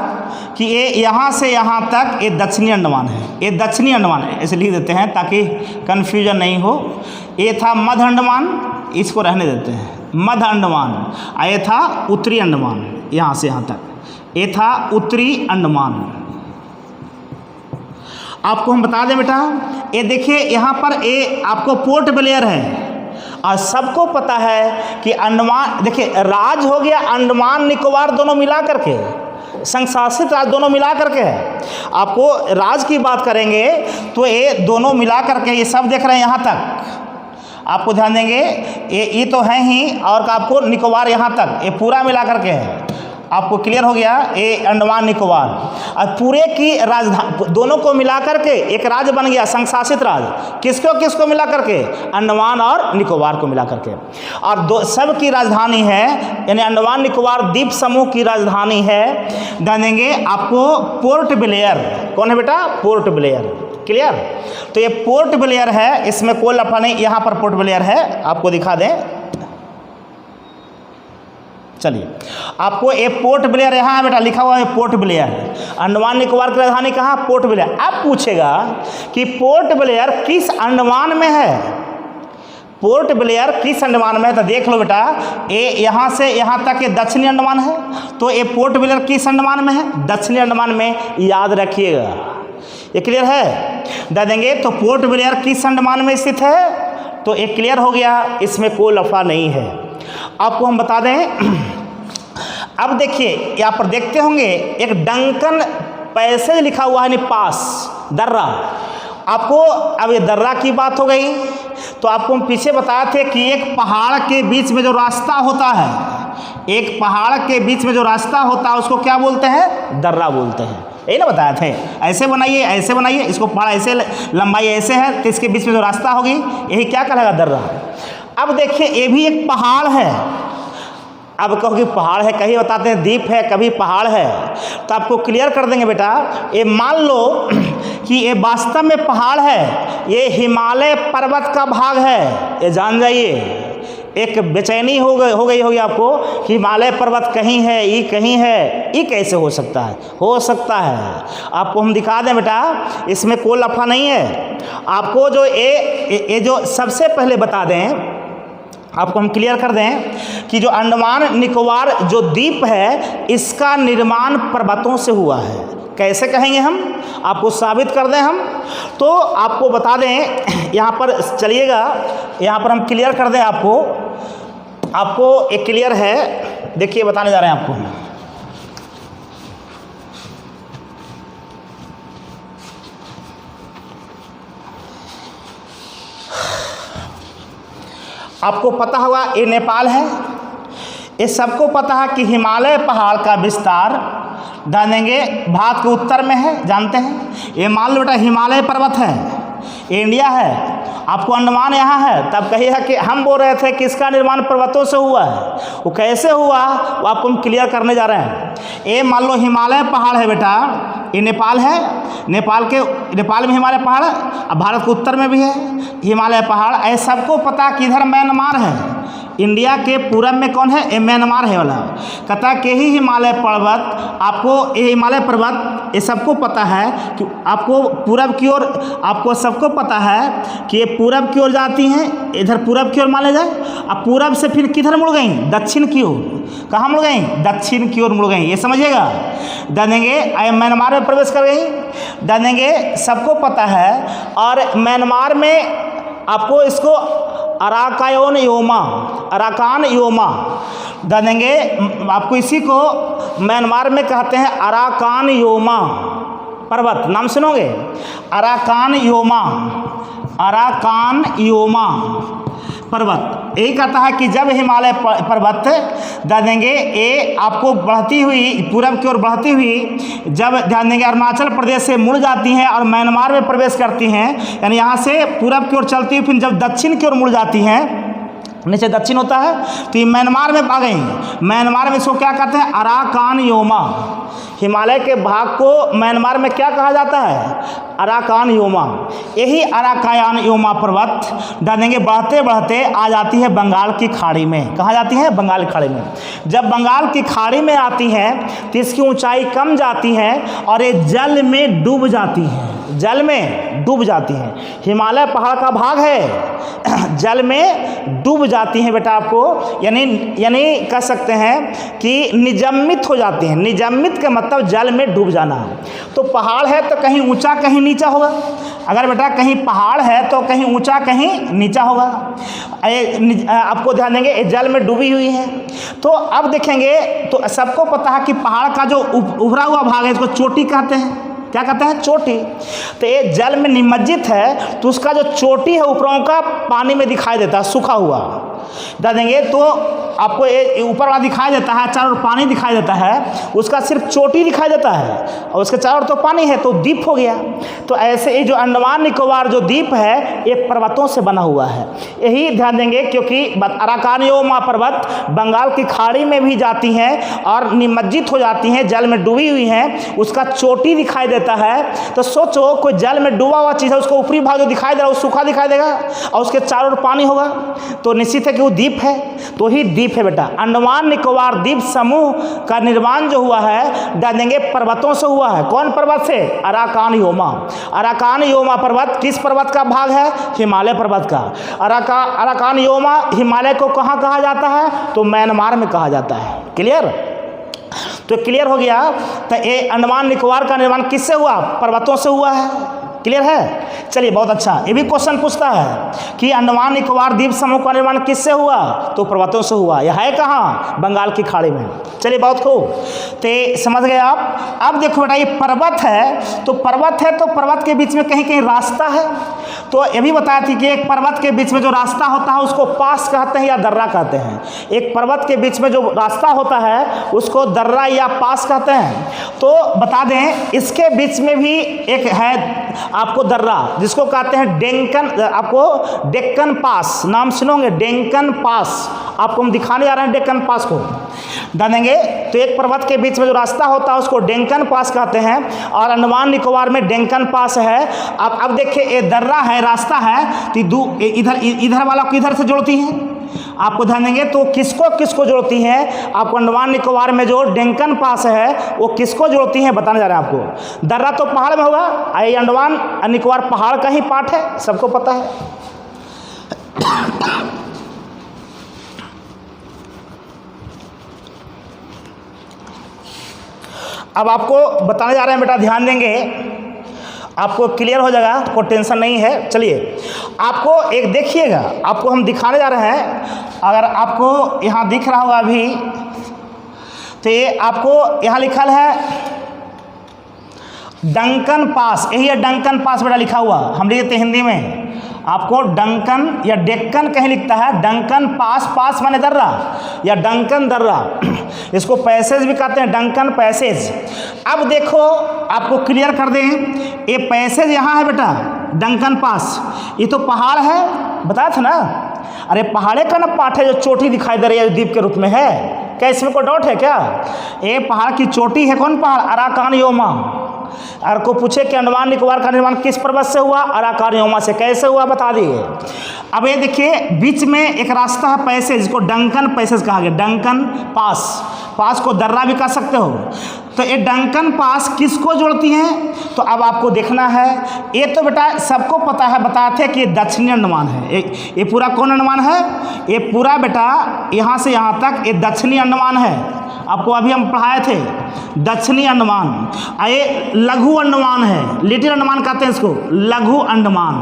Speaker 1: कि ये यहाँ से यहाँ तक ये दक्षिणी अंडमान है। ये दक्षिणी अंडमान है, ऐसे लिख देते हैं ताकि कन्फ्यूजन नहीं हो। ये था मध्य अंडमान, इसको रहने देते हैं, मध्य अंडमान। ये था उत्तरी अंडमान, यहाँ से यहाँ तक। ये था उत्तरी अंडमान। आपको हम बता दें बेटा, ये देखिए यहाँ पर ये आपको पोर्ट ब्लेयर है। और सबको पता है कि अंडमान, देखिए राज हो गया अंडमान निकोबार दोनों मिला करके, संघ शासित राज्य दोनों मिला करके है। आपको राज की बात करेंगे तो ये दोनों मिला करके, ये सब देख रहे हैं यहाँ तक, आपको ध्यान देंगे। ये तो है ही, और आपको निकोबार यहाँ तक, ये पूरा मिला करके है। आपको क्लियर हो गया? ये अंडमान निकोबार और पूरे की राजधानी दोनों को मिला करके एक राज्य बन गया, संघ शासित राज्य। किसको किसको मिला करके? अंडमान और निकोबार को मिला करके। और सब की राजधानी है, यानी अंडमान निकोबार द्वीप समूह की राजधानी है, जानेंगे आपको पोर्ट ब्लेयर। कौन है बेटा? Port Blair. क्लियर? तो ये पोर्ट ब्लेयर है, इसमें कोई लफड़ा नहीं। यहाँ पर पोर्ट ब्लेयर है, आपको दिखा दें। चलिए आपको ये पोर्ट ब्लेयर यहाँ बेटा लिखा हुआ है, पोर्ट ब्लेयर। अंडमान निकोबार की राजधानी कहाँ? Port Blair. अब पूछेगा कि पोर्ट ब्लेयर किस अंडमान में है? पोर्ट ब्लेयर किस अंडमान में है? तो देख लो बेटा, ये यहाँ से यहाँ तक ये दक्षिणी अंडमान है। तो ये पोर्ट ब्लेयर किस अंडमान में है? दक्षिणी अंडमान में, याद रखिएगा। ये क्लियर है? दे देंगे। तो पोर्ट ब्लेयर किस अंडमान में स्थित है? तो ये क्लियर हो गया, इसमें कोई लफड़ा नहीं है। आपको हम बता दें। अब देखिए यहाँ पर देखते होंगे एक डंकन पैसेज लिखा हुआ है, पास दर्रा। आपको अब ये दर्रा की बात हो गई, तो आपको हम पीछे बताए थे कि एक पहाड़ के बीच में जो रास्ता होता है, एक पहाड़ के बीच में जो रास्ता होता है उसको क्या बोलते हैं? दर्रा बोलते हैं। यही ना बताए थे? ऐसे बनाइए, ऐसे बनाइए, इसको पहाड़ ऐसे, लंबाई ऐसे है, तो इसके बीच में जो रास्ता होगी यही क्या कहलाएगा? दर्रा। अब देखिए ये भी एक पहाड़ है। अब कहो कि पहाड़ है, कहीं बताते हैं द्वीप है, कभी पहाड़ है। तो आपको क्लियर कर देंगे बेटा, ये मान लो कि ये वास्तव में पहाड़ है, ये हिमालय पर्वत का भाग है, ये जान जाइए। एक बेचैनी हो गई होगी आपको, हिमालय पर्वत कहीं है, ये कहीं है, ये कैसे हो सकता है? हो सकता है। आपको हम दिखा दें बेटा, इसमें कोई लफड़ा नहीं है। आपको जो ये जो सबसे पहले बता दें, आपको हम क्लियर कर दें कि जो अंडमान निकोबार जो द्वीप है, इसका निर्माण पर्वतों से हुआ है। कैसे कहेंगे हम? आपको साबित कर दें हम, तो आपको बता दें। यहाँ पर चलिएगा, यहाँ पर हम क्लियर कर दें आपको एक क्लियर है। देखिए बताने जा रहे हैं आपको। आपको पता होगा ये नेपाल है। ये सबको पता है कि हिमालय पहाड़ का विस्तार जानेंगे भारत के उत्तर में है, जानते हैं। ये मान लो बेटा हिमालय पर्वत है, ये इंडिया है, आपको अंडमान यहाँ है। तब कही है कि हम बोल रहे थे कि इसका निर्माण पर्वतों से हुआ है, वो कैसे हुआ वो आपको हम क्लियर करने जा रहे हैं। ये मान लो हिमालय पहाड़ है बेटा, ये नेपाल है, नेपाल में हिमालय पहाड़ है, अब भारत के उत्तर में भी है। हिमालय पहाड़, ऐसा सबको पता कि इधर म्यांमार है, इंडिया के पूरब में कौन है, ये म्यांमार है वाला। कहता है कि ही हिमालय पर्वत, आपको ये हिमालय पर्वत ये सबको पता है कि आपको पूरब की ओर, आपको सबको पता है कि ये पूरब की ओर जाती हैं, इधर पूरब की ओर मान जाए। अब पूरब से फिर किधर मुड़ गई, दक्षिण की ओर। कहाँ मुड़ गई, दक्षिण की ओर मुड़ गई, ये समझिएगा। देंगे म्यांमार में प्रवेश कर गई, देंगे सबको पता है। और म्यांमार में आपको इसको अराकान योमा देंगे, आपको इसी को म्यांमार में कहते हैं अराकान योमा पर्वत, नाम सुनोगे, अराकान योमा पर्वत। यही कहता है कि जब हिमालय पर्वत ध्यान देंगे ये आपको बढ़ती हुई पूरब की ओर बढ़ती हुई, जब ध्यान देंगे अरुणाचल प्रदेश से मुड़ जाती हैं और म्यांमार में प्रवेश करती हैं, यानी यहाँ से पूरब की ओर चलती हुई फिर जब दक्षिण की ओर मुड़ जाती हैं, नीचे दक्षिण होता है, तो ये म्यांमार में आ गई। म्यांमार में इसको क्या कहते हैं, अराकान योमा। हिमालय के भाग को म्यांमार में क्या कहा जाता है, अराकान योमा। यही अराकान योमा पर्वत देंगे बढ़ते बढ़ते आ जाती है बंगाल की खाड़ी में। कहाँ जाती है, बंगाल की खाड़ी में। जब बंगाल की खाड़ी में आती हैं तो इसकी ऊंचाई कम जाती है और ये जल में डूब जाती हैं, जल में डूब जाती हैं। हिमालय पहाड़ का भाग है, जल में डूब जाती हैं बेटा आपको, यानी कह सकते हैं कि निजम्मित हो जाती हैं। निजम्मित का मतलब जल में डूब जाना। तो पहाड़ है तो कहीं ऊंचा कहीं नीचा होगा। अगर बेटा कहीं पहाड़ है तो कहीं ऊंचा कहीं नीचा होगा। आपको ध्यान देंगे ये जल में डूबी हुई है। तो अब देखेंगे तो सबको पता है कि पहाड़ का जो उभरा हुआ भाग है इसको चोटी कहते हैं। क्या कहते हैं, चोटी। तो ये जल में निमज्जित है तो उसका जो चोटी है ऊपरों का पानी में दिखाई देता है, सूखा हुआ देंगे तो आपको ये ऊपर वाला दिखाई देता है, चारों ओर पानी दिखाई देता है, उसका सिर्फ चोटी दिखाई देता है और उसके चारों ओर तो पानी है, तो द्वीप हो गया। तो ऐसे ही जो अंडमान निकोबार जो द्वीप है ये पर्वतों से बना हुआ है। यही ध्यान देंगे क्योंकि अराकान योमा पर्वत बंगाल की खाड़ी में भी जाती हैं और निमज्जित हो जाती हैं, जल में डूबी हुई हैं, उसका चोटी दिखाई देता है। तो सोचो कोई जल में डूबा हुआ चीज़ है, उसको ऊपरी भाग जो दिखाई दे रहा है वो सूखा दिखाई देगा और उसके चारों ओर पानी होगा, तो निश्चित है कि वो द्वीप है। तो ही द्वीप है बेटा। अंडमान निकोबार द्वीप समूह का निर्माण जो हुआ है डाल देंगे पर्वतों से हुआ है। कौन पर्वत से, अराकान योमा। अराकान योमा पर्वत किस पर्वत का भाग है, हिमालय पर्वत का। अराकान योमा हिमालय को कहाँ कहा जाता है, तो म्यांमार में कहा जाता है। क्लियर, तो क्लियर हो गया। तो ये अंडमान निकोबार का निर्माण किससे हुआ, पर्वतों से हुआ है। क्लियर है, चलिए बहुत अच्छा। ये भी क्वेश्चन पूछता है कि अंडमान निकोबार द्वीप समूह का निर्माण किससे हुआ, तो पर्वतों से हुआ। यह है कहाँ, बंगाल की खाड़ी में। चलिए बहुत खूब, तो समझ गए आप। अब देखो बेटा ये पर्वत है, तो पर्वत है तो पर्वत के बीच में कहीं कहीं रास्ता है। तो ये भी बताया थी कि एक पर्वत के बीच में जो रास्ता होता है उसको पास कहते हैं या दर्रा कहते हैं। एक पर्वत के बीच में जो रास्ता होता है उसको दर्रा या पास कहते हैं। तो बता दें इसके बीच में भी एक है आपको दर्रा, जिसको कहते हैं डेक्कन, आपको डेक्कन पास नाम सुनोगे, डेक्कन पास। आपको हम दिखाने जा रहे हैं डेक्कन पास को जानेंगे। तो एक पर्वत के बीच में जो रास्ता होता है उसको डेक्कन पास कहते हैं और अंडमान निकोबार में डेक्कन पास है। अब देखिए ये दर्रा है, रास्ता है, तो इधर वाला को इधर से जोड़ती है। आपको ध्यान देंगे तो किसको किसको जोड़ती हैं, आपको अंडमान निकोबार में जो डेक्कन पास है वो किसको जोड़ती हैं बताने जा रहे हैं आपको। दर्रा तो पहाड़ में होगा, ये अंडमान निकोबार पहाड़ का ही पार्ट है, सबको पता है। अब आपको बताने जा रहे हैं बेटा, ध्यान देंगे आपको क्लियर हो जाएगा, कोई टेंशन नहीं है। चलिए आपको एक देखिएगा, आपको हम दिखाने जा रहे हैं। अगर आपको यहाँ दिख रहा होगा अभी, तो ये आपको यहाँ लिखल है डंकन पास, यही है डंकन पास बेटा लिखा हुआ। हम लिखते हिंदी में आपको डंकन या डेक्कन कहीं लिखता है, डंकन पास, पास माने दर्रा या डंकन दर्रा, इसको पैसेज भी कहते हैं, डंकन पैसेज। अब देखो आपको क्लियर कर दें, ये पैसेज यहाँ है बेटा डंकन पास, ये तो पहाड़ है, बताया था ना। अरे पहाड़े का ना पार्ट है जो चोटी दिखाई दे रही है, द्वीप के रूप में है क्या, इसमें कोई डाउट है क्या। ये पहाड़ की चोटी है, कौन पहाड़, अराकान योमा। अगर को पूछे कि अंडमान निकोबार का निर्माण किस पर्वत से हुआ, अराकानियोमा से, कैसे हुआ बता दिए। अब ये देखिए बीच में एक रास्ता है पैसेज, जिसको डंकन पैसेज कहा गया, डंकन पास, पास को दर्रा भी कह सकते हो। तो ये डंकन पास किसको जोड़ती हैं, तो अब आपको देखना है। ये तो बेटा सबको पता है, बताते हैं कि ये दक्षिणी अंडमान है। ये पूरा कौन अंडमान है, ये पूरा बेटा यहाँ से यहाँ तक ये दक्षिणी अंडमान है। आपको अभी हम पढ़ाए थे दक्षिणी अंडमान। ये लघु अंडमान है, लिटिल अंडमान कहते हैं इसको, लघु अंडमान।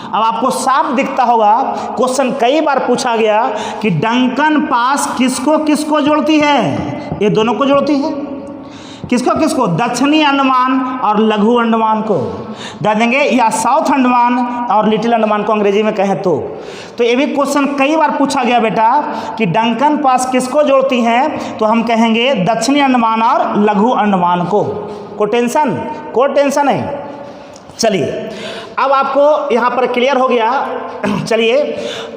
Speaker 1: अब आपको साफ दिखता होगा, क्वेश्चन कई बार पूछा गया कि डंकन पास किसको किसको जोड़ती है, ये दोनों को जोड़ती है। किसको किसको, दक्षिणी अंडमान और लघु अंडमान को दे देंगे, या साउथ अंडमान और लिटिल अंडमान को अंग्रेजी में कहें तो ये भी क्वेश्चन कई बार पूछा गया बेटा कि डंकन पास किसको जोड़ती हैं, तो हम कहेंगे दक्षिणी अंडमान और लघु अंडमान को। कोई टेंशन नहीं। चलिए अब आपको यहाँ पर क्लियर हो गया। चलिए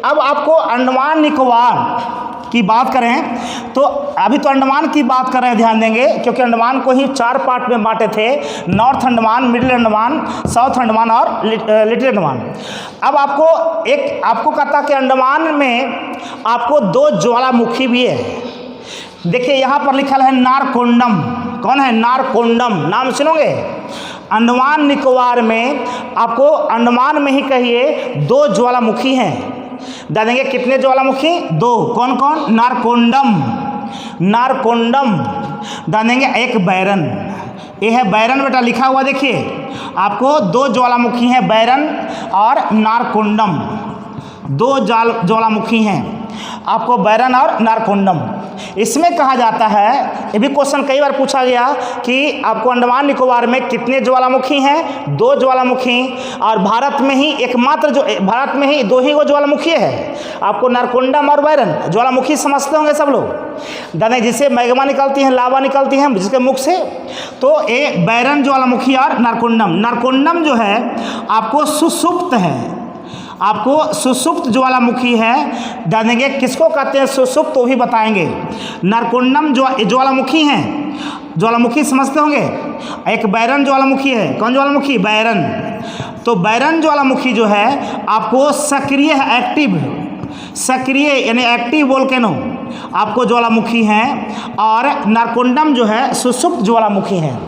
Speaker 1: अब आपको अंडमान निकोबार की बात करें तो अभी तो अंडमान की बात कर रहे हैं, ध्यान देंगे, क्योंकि अंडमान को ही 4 पार्ट में बांटे थे, north Andaman, middle Andaman, south Andaman और लिटिल अंडमान। अब आपको कहता कि अंडमान में आपको 2 ज्वालामुखी भी है। देखिए यहाँ पर लिखा है नारकोंडम। कौन है, नारकोंडम, नाम सुनोगे। अंडमान निकोबार में आपको अंडमान में ही कहिए 2 ज्वालामुखी हैं। दे देंगे कितने ज्वालामुखी, 2। कौन कौन, नारकोंडम दे देंगे, एक बैरन। ये है बैरन बेटा लिखा हुआ, देखिए आपको 2 ज्वालामुखी हैं, बैरन और नारकोंडम, 2 ज्वालामुखी हैं आपको, बैरन और नारकोंडम। इसमें कहा जाता है, ये भी क्वेश्चन कई बार पूछा गया कि आपको अंडमान निकोबार में कितने ज्वालामुखी हैं, 2 ज्वालामुखी, और भारत में ही एकमात्र भारत में ही 2 ही वो ज्वालामुखी है। आपको नारकोंडम और बैरन ज्वालामुखी समझते होंगे सब लोग, दाने जिससे मैग्मा निकलती हैं, लावा निकलती हैं जिसके मुख से, तो ये बैरन ज्वालामुखी और नारकोंडम जो है आपको सुसुप्त है, आपको सुसुप्त ज्वालामुखी है। दे देंगे किसको कहते हैं सुसुप्त, तो भी बताएंगे। नारकोंडम ज्वालामुखी हैं, ज्वालामुखी समझते होंगे। एक बैरन ज्वालामुखी है, कौन ज्वालामुखी, बैरन। तो बैरन ज्वालामुखी जो है आपको सक्रिय है, सक्रिय यानी एक्टिव वोल्केनो आपको ज्वालामुखी हैं, और नारकोंडम जो है सुसुप्त ज्वालामुखी हैं।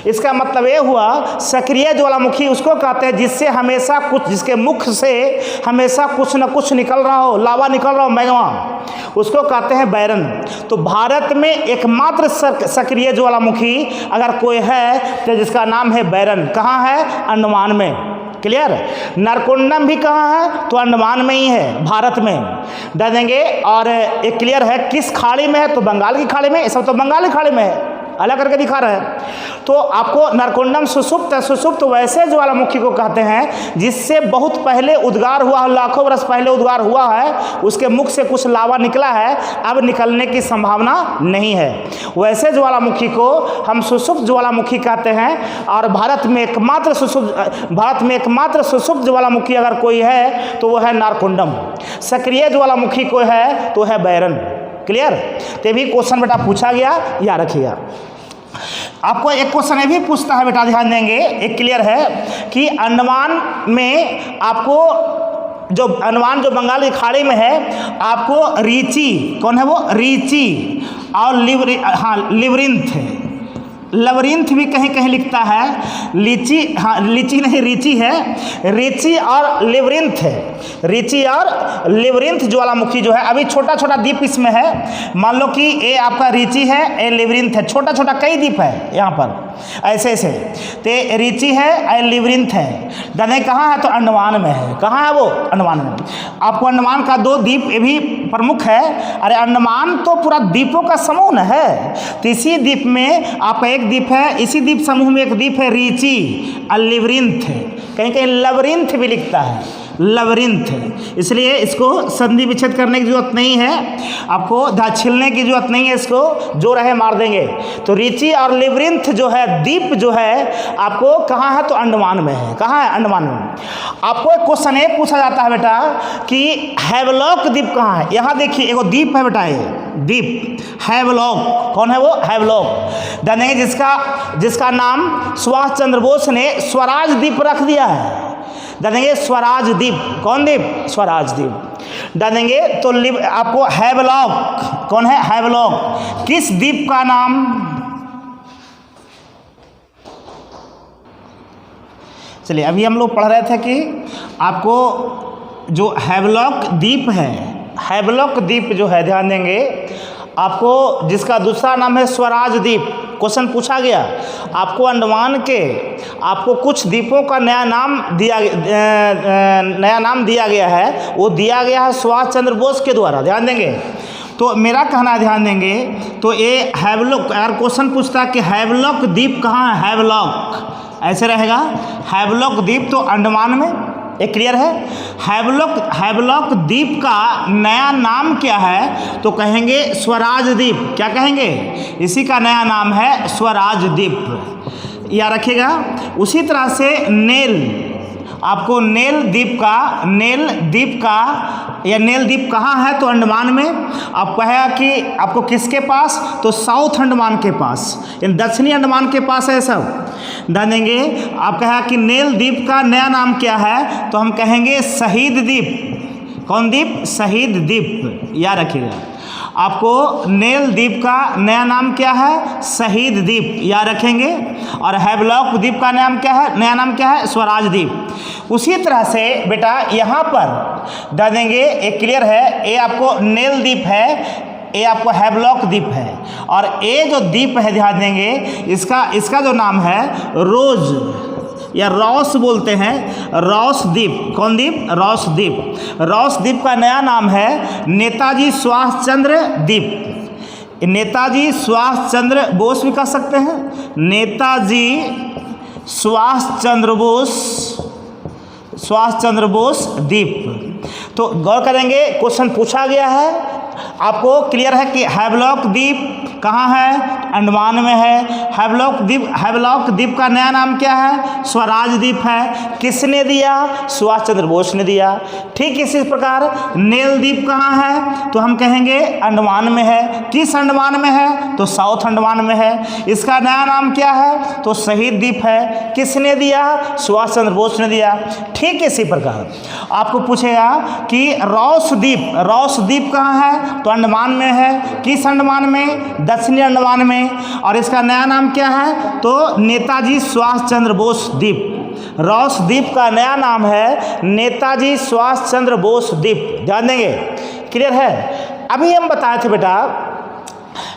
Speaker 1: इसका मतलब ये हुआ सक्रिय ज्वालामुखी उसको कहते हैं जिससे हमेशा कुछ, जिसके मुख से हमेशा कुछ न कुछ निकल रहा हो, लावा निकल रहा हो, मैग्मा, उसको कहते हैं बैरन। तो भारत में एकमात्र सक्रिय ज्वालामुखी अगर कोई है तो जिसका नाम है बैरन। कहाँ है, अंडमान में। क्लियर। नारकोंडम भी कहाँ है, तो अंडमान में ही है, भारत में। दे देंगे। और एक क्लियर है किस खाड़ी में है, तो बंगाल की खाड़ी में। सब तो बंगाल की खाड़ी में है, अलग करके दिखा रहा है। तो आपको नारकोंडम सुसुप्त है। सुसुप्त वैसे ज्वालामुखी को कहते हैं जिससे बहुत पहले उद्गार हुआ, लाखों वर्ष पहले उद्गार हुआ है, उसके मुख से कुछ लावा निकला है, अब निकलने की संभावना नहीं है, वैसे ज्वालामुखी को हम सुसुप्त ज्वालामुखी कहते हैं। और भारत में एकमात्र सुसुप्त ज्वालामुखी अगर कोई है तो वो है नारकोंडम। सक्रिय ज्वालामुखी कोई है तो है बैरन। क्लियर। तो भी क्वेश्चन बेटा पूछा गया, याद रखिएगा। आपको एक क्वेश्चन ये भी पूछता है बेटा, ध्यान देंगे। एक क्लियर है कि अंडमान में आपको जो अंडमान जो बंगाल की खाड़ी में है, आपको रीची, कौन है वो, रीची और लिवरिंथ, लवरिंथ भी कहीं कहीं लिखता है, लीची, हाँ लीची नहीं रीची है, रीची और लिवरिंथ है। रीची और लिवरिंथ ज्वालामुखी जो है, अभी छोटा छोटा द्वीप इसमें है। मान लो कि ये आपका रीची है, ये लिवरिंथ है, छोटा छोटा कई द्वीप है यहाँ पर ऐसे ऐसे। तो रीची है और लिवरिंथ है। दने कहाँ है, तो अंडमान में है। कहाँ है वो, अंडमान में। आपको अंडमान का 2 द्वीप ये भी प्रमुख है। अरे अंडमान तो पूरा द्वीपों का समूह न है। तो इसी द्वीप में आपका एक द्वीप है, इसी द्वीप समूह में एक द्वीप है रीची और लिवरिंथ, कहीं कहीं लवरिंथ भी लिखता है, लवरिंथ, इसलिए इसको संधि विच्छेद करने की जरूरत नहीं है, आपको छिलने की जरूरत नहीं है, इसको जो रहे मार देंगे। तो रिची और लिवरिंथ जो है द्वीप जो है आपको कहाँ है, तो अंडमान में है। कहाँ है, अंडमान में। आपको एक क्वेश्चन ये पूछा जाता है बेटा कि हैवलॉक द्वीप कहाँ है। यहाँ देखिए एगो द्वीप है बेटा, ये द्वीप हैवलॉक, कौन है वो, हैवलॉक जानेंगे, जिसका नाम सुभाष चंद्र बोस ने स्वराज द्वीप रख दिया है। जानेंगे स्वराज द्वीप, कौन द्वीप, स्वराज द्वीप जानेंगे। तो आपको हैवलॉक कौन है, हैवलॉक किस द्वीप का नाम, चलिए अभी हम लोग पढ़ रहे थे कि आपको जो हैवलॉक द्वीप है, हैवलॉक द्वीप जो है ध्यान देंगे आपको, जिसका दूसरा नाम है स्वराज द्वीप। क्वेश्चन पूछा गया आपको अंडमान के, आपको कुछ द्वीपों का नया नाम दिया गया है, वो दिया गया है सुभाष चंद्र बोस के द्वारा। ध्यान देंगे, तो मेरा कहना ध्यान देंगे, तो ये हैवलॉक, अगर क्वेश्चन पूछता है कि हैवलॉक द्वीप कहाँ है, हैवलॉक ऐसे रहेगा, हैवलॉक द्वीप तो अंडमान में, एक क्लियर है। हैवलॉक द्वीप का नया नाम क्या है, तो कहेंगे स्वराज द्वीप। क्या कहेंगे, इसी का नया नाम है स्वराज द्वीप, याद रखिएगा। उसी तरह से आपको नेल द्वीप कहाँ है, तो अंडमान में। आप कहेगा कि आपको किसके पास, तो साउथ अंडमान के पास, दक्षिणी अंडमान के पास है सब। ध्यान देंगे, आप कहेगा कि नेल द्वीप का नया नाम क्या है, तो हम कहेंगे शहीद द्वीप। कौन द्वीप, शहीद द्वीप, याद रखिएगा। आपको नेल द्वीप का नया नाम क्या है, शहीद द्वीप, याद रखेंगे। और हैवलॉक द्वीप का नया नाम क्या है, स्वराज द्वीप। उसी तरह से बेटा यहाँ पर ध्यान देंगे, एक क्लियर है, ये आपको नेल द्वीप है, ये आपको हैवलॉक द्वीप है, और ये जो द्वीप है ध्यान देंगे, इसका जो नाम है रोज या रॉस बोलते हैं, रॉस द्वीप। कौन द्वीप, रॉस द्वीप। रॉस द्वीप का नया नाम है नेताजी सुभाष चंद्र द्वीप। नेताजी सुभाष चंद्र बोस भी कह सकते हैं, नेताजी सुभाष चंद्र बोस द्वीप। तो गौर करेंगे, क्वेश्चन पूछा गया है, आपको क्लियर है कि हैवलॉक द्वीप कहाँ है, अंडमान में है। हैवलॉक द्वीप का नया नाम क्या है, स्वराज द्वीप है। किसने दिया, सुभाष चंद्र बोस ने दिया। ठीक इसी प्रकार नेल द्वीप कहाँ है, तो हम कहेंगे अंडमान में है। किस अंडमान में है, तो साउथ अंडमान में है। इसका नया नाम क्या है, तो शहीद द्वीप है। किसने दिया, सुभाष चंद्र बोस ने दिया। ठीक इसी प्रकार आपको पूछेगा कि रॉस द्वीप कहाँ है, तो अंडमान में है। किस अंडमान में, दक्षिणी अंडमान में। और इसका नया नाम क्या है, तो नेताजी सुभाष चंद्र बोस द्वीप। रॉस द्वीप का नया नाम है नेताजी सुभाष चंद्र बोस द्वीप। ध्यान देंगे, क्लियर है। अभी हम बताए थे बेटा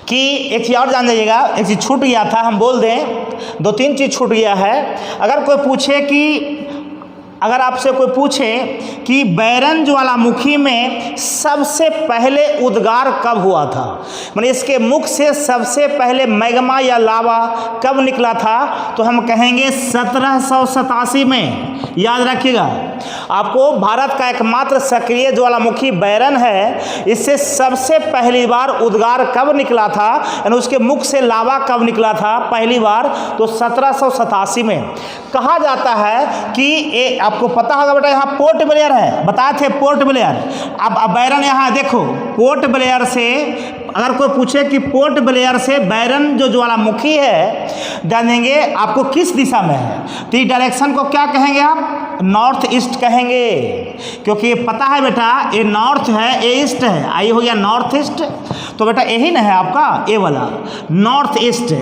Speaker 1: कि एक चीज़ और जान जाइएगा, एक चीज़ छूट गया था, हम बोल दें, 2-3 चीज़ छूट गया है। अगर आपसे कोई पूछे कि बैरन ज्वालामुखी में सबसे पहले उद्गार कब हुआ था, मतलब इसके मुख से सबसे पहले मैग्मा या लावा कब निकला था, तो हम कहेंगे 1787 में। याद रखिएगा, आपको भारत का एकमात्र सक्रिय ज्वालामुखी बैरन है, इससे सबसे पहली बार उद्गार कब निकला था, यानी उसके मुख से लावा कब निकला था पहली बार, तो 1787 में। कहा जाता है कि ये आपको पता होगा बेटा, यहाँ पोर्ट ब्लेयर है, बताए थे पोर्ट ब्लेयर। अब बैरन यहाँ देखो, पोर्ट ब्लेयर से अगर कोई पूछे कि पोर्ट ब्लेयर से बैरन जो ज्वालामुखी है जानेंगे आपको किस दिशा में है, तो इस डायरेक्शन को क्या कहेंगे आप, नॉर्थ ईस्ट कहेंगे, क्योंकि ये पता है बेटा ये नॉर्थ है, ये ईस्ट है, आई हो गया नॉर्थ ईस्ट। तो बेटा यही ना है आपका ये वाला नॉर्थ ईस्ट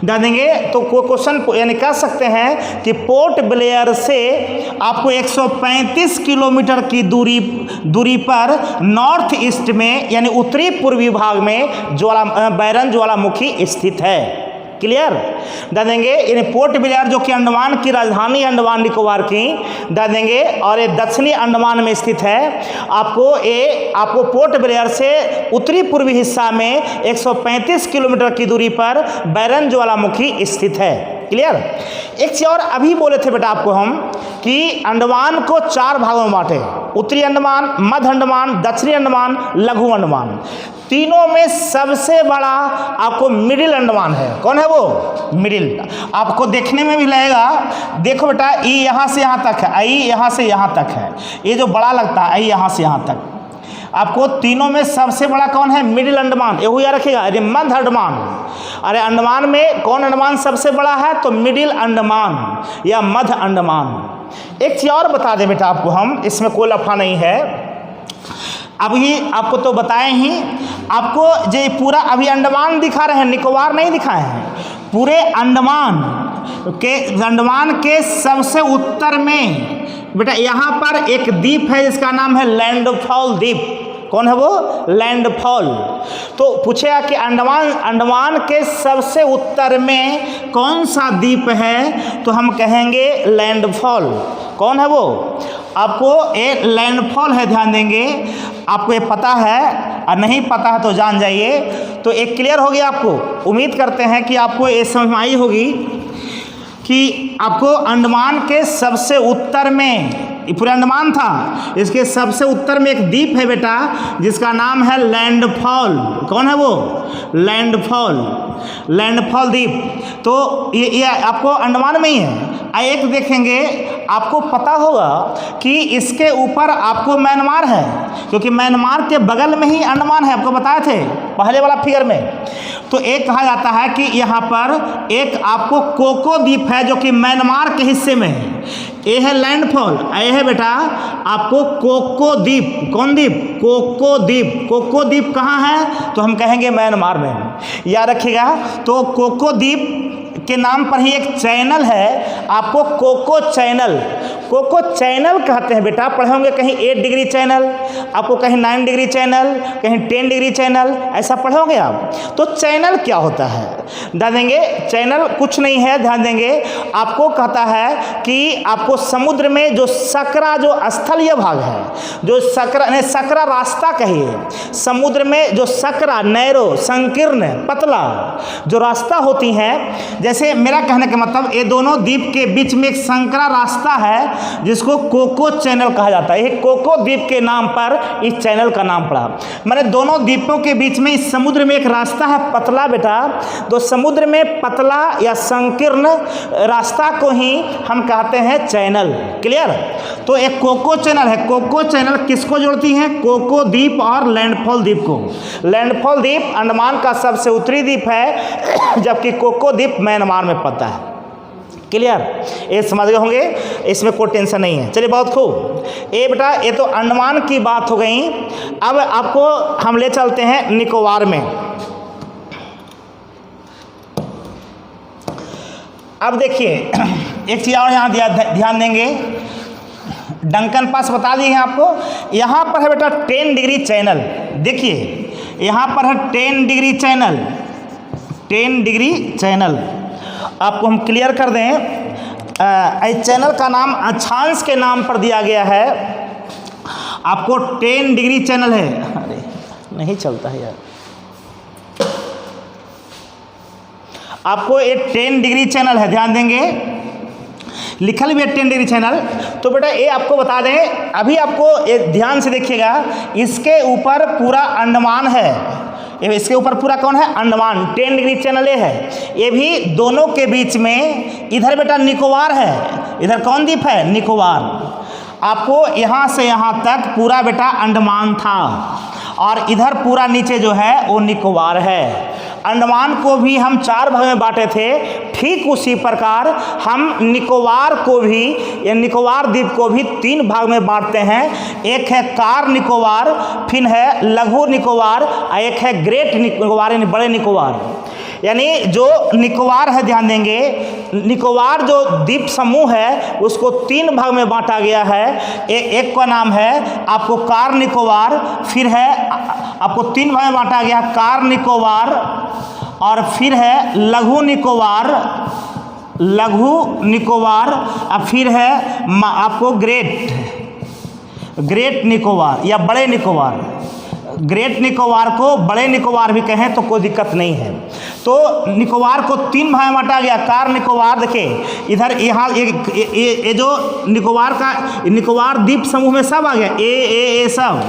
Speaker 1: जानेंगे। तो कोई क्वेश्चन यानी कह सकते हैं कि पोर्ट ब्लेयर से आपको 135 किलोमीटर की दूरी पर नॉर्थ ईस्ट में यानी उत्तरी पूर्वी भाग में बैरन ज्वालामुखी स्थित है। क्लियर दे देंगे। यानी पोर्ट ब्लेयर जो कि अंडमान की राजधानी अंडमान निकोबार की दे देंगे, और ये दक्षिणी अंडमान में स्थित है। आपको पोर्ट ब्लेयर से उत्तरी पूर्वी हिस्सा में 135 किलोमीटर की दूरी पर बैरन ज्वालामुखी स्थित है। क्लियर। एक चीज़ और अभी बोले थे बेटा आपको हम कि अंडमान को 4 भागों में बांटे, उत्तरी अंडमान, मध्य अंडमान, दक्षिणी अंडमान, लघु अंडमान। तीनों में सबसे बड़ा आपको मिडिल अंडमान है। कौन है वो? मिडिल। आपको देखने में भी लगेगा, देखो बेटा, ई यहाँ से यहाँ तक है, आई यहाँ से यहाँ तक है, ये जो बड़ा लगता है आई यहाँ से यहाँ तक। आपको तीनों में सबसे बड़ा कौन है? मिडिल अंडमान। ये याद रखिएगा। अरे मध्य अंडमान, अरे अंडमान में कौन अंडमान सबसे बड़ा है? तो मिडिल अंडमान या मध्य अंडमान। एक चीज़ और बता दें बेटा आपको हम, इसमें कोई लफड़ा नहीं है, अभी आपको तो बताएं ही, आपको जो पूरा अभी अंडमान दिखा रहे हैं, निकोबार नहीं दिखाए हैं। पूरे अंडमान के सबसे उत्तर में बेटा यहाँ पर एक द्वीप है जिसका नाम है लैंडफॉल द्वीप। कौन है वो? लैंडफॉल। तो पूछेगा कि अंडमान के सबसे उत्तर में कौन सा द्वीप है? तो हम कहेंगे लैंडफॉल। कौन है वो? आपको ये लैंडफॉल है, ध्यान देंगे। आपको ये पता है और नहीं पता है तो जान जाइए। तो एक क्लियर हो गया आपको। उम्मीद करते हैं कि आपको ये समझ में आई होगी कि आपको अंडमान के सबसे उत्तर में, ये पूरा अंडमान था, इसके सबसे उत्तर में एक द्वीप है बेटा जिसका नाम है लैंडफॉल। कौन है वो? लैंडफॉल द्वीप। तो ये आपको अंडमान में ही है। एक देखेंगे, आपको पता होगा कि इसके ऊपर आपको म्यांमार है, क्योंकि म्यांमार के बगल में ही अंडमान है, आपको बताए थे पहले वाला फिगर में। तो एक कहा जाता है कि यहाँ पर एक आपको कोको द्वीप है जो कि म्यांमार के हिस्से में है। ये है लैंडफॉल, ये है बेटा आपको कोको द्वीप। कौन द्वीप? कोको द्वीप। कोको द्वीप कहाँ है? तो हम कहेंगे म्यांमार में। याद रखिएगा। तो कोको द्वीप के नाम पर ही एक चैनल है, आपको कोको चैनल कहते हैं बेटा। पढ़े होंगे कहीं 8 डिग्री चैनल, आपको कहीं 9 डिग्री चैनल, कहीं 10 डिग्री चैनल, ऐसा पढ़े होंगे आप। तो चैनल क्या होता है? ध्यान देंगे, चैनल कुछ नहीं है, ध्यान देंगे। आपको कहता है कि आपको समुद्र में जो सकरा, जो स्थलीय भाग है, जो सकरा रास्ता कहिए, समुद्र में जो सकरा, नैरो, संकीर्ण, पतला जो रास्ता होती हैं, जैसे मेरा कहने का मतलब ये दोनों द्वीप के बीच में एक संकरा रास्ता है जिसको कोको चैनल कहा जाता है। ये कोको द्वीप के नाम पर इस चैनल का नाम पड़ा। मैंने दोनों द्वीपों के बीच में इस समुद्र में एक रास्ता है पतला बेटा। तो समुद्र में पतला या संकीर्ण रास्ता को ही हम कहते हैं चैनल। क्लियर? तो एक कोको चैनल है। कोको चैनल किसको जोड़ती है? कोको द्वीप और लैंडफॉल द्वीप को। लैंडफॉल द्वीप अंडमान का सबसे उत्तरी द्वीप है, जबकि कोको द्वीप म्यांमार में पड़ता है। क्लियर? ये समझ गए होंगे, इसमें कोई टेंशन नहीं है। चलिए, बहुत खूब। ये बेटा ये तो अंडमान की बात हो गई। अब आपको हम ले चलते हैं निकोबार में। अब देखिए एक चीज़ और यहाँ ध्यान देंगे, डंकन पास बता दिए हैं आपको। यहाँ पर है बेटा 10 डिग्री चैनल। देखिए यहाँ पर है 10 डिग्री चैनल, 10 डिग्री चैनल। आपको हम क्लियर कर दें, इस चैनल का नाम अक्षांश के नाम पर दिया गया है। आपको 10 डिग्री चैनल है। अरे नहीं चलता है यार। आपको एक 10 डिग्री चैनल है, ध्यान देंगे, लिखल भी है 10 डिग्री चैनल। तो बेटा ये आपको बता दें, अभी आपको एक ध्यान से देखिएगा, इसके ऊपर पूरा अंडमान है। इसके ऊपर पूरा कौन है? अंडमान। 10 डिग्री चैनल ये है। ये भी दोनों के बीच में इधर बेटा निकोबार है। इधर कौन द्वीप है? निकोबार। आपको यहाँ से यहाँ तक पूरा बेटा अंडमान था और इधर पूरा नीचे जो है वो निकोबार है। अंडमान को भी हम 4 भाग में बांटे थे, ठीक उसी प्रकार हम निकोबार को भी, या निकोबार द्वीप को भी 3 भाग में बांटते हैं। एक है कार निकोबार, फिर है लघु निकोबार और एक है ग्रेट निकोबार यानी बड़े निकोबार। यानी जो निकोबार है, ध्यान देंगे, निकोबार जो द्वीप समूह है उसको 3 भाग में बांटा गया है। एक का नाम है आपको कार निकोबार, फिर है आपको 3 भाग में बांटा गया कार निकोबार, और फिर है लघु निकोबार, और फिर है आपको ग्रेट निकोबार या बड़े निकोबार। ग्रेट निकोबार को बड़े निकोबार भी कहें तो कोई दिक्कत नहीं है। तो निकोबार को 3 भाग में बांटा गया। कार निकोबार देखिए इधर यहाँ ये जो निकोबार द्वीप समूह में सब आ गया, ए सब।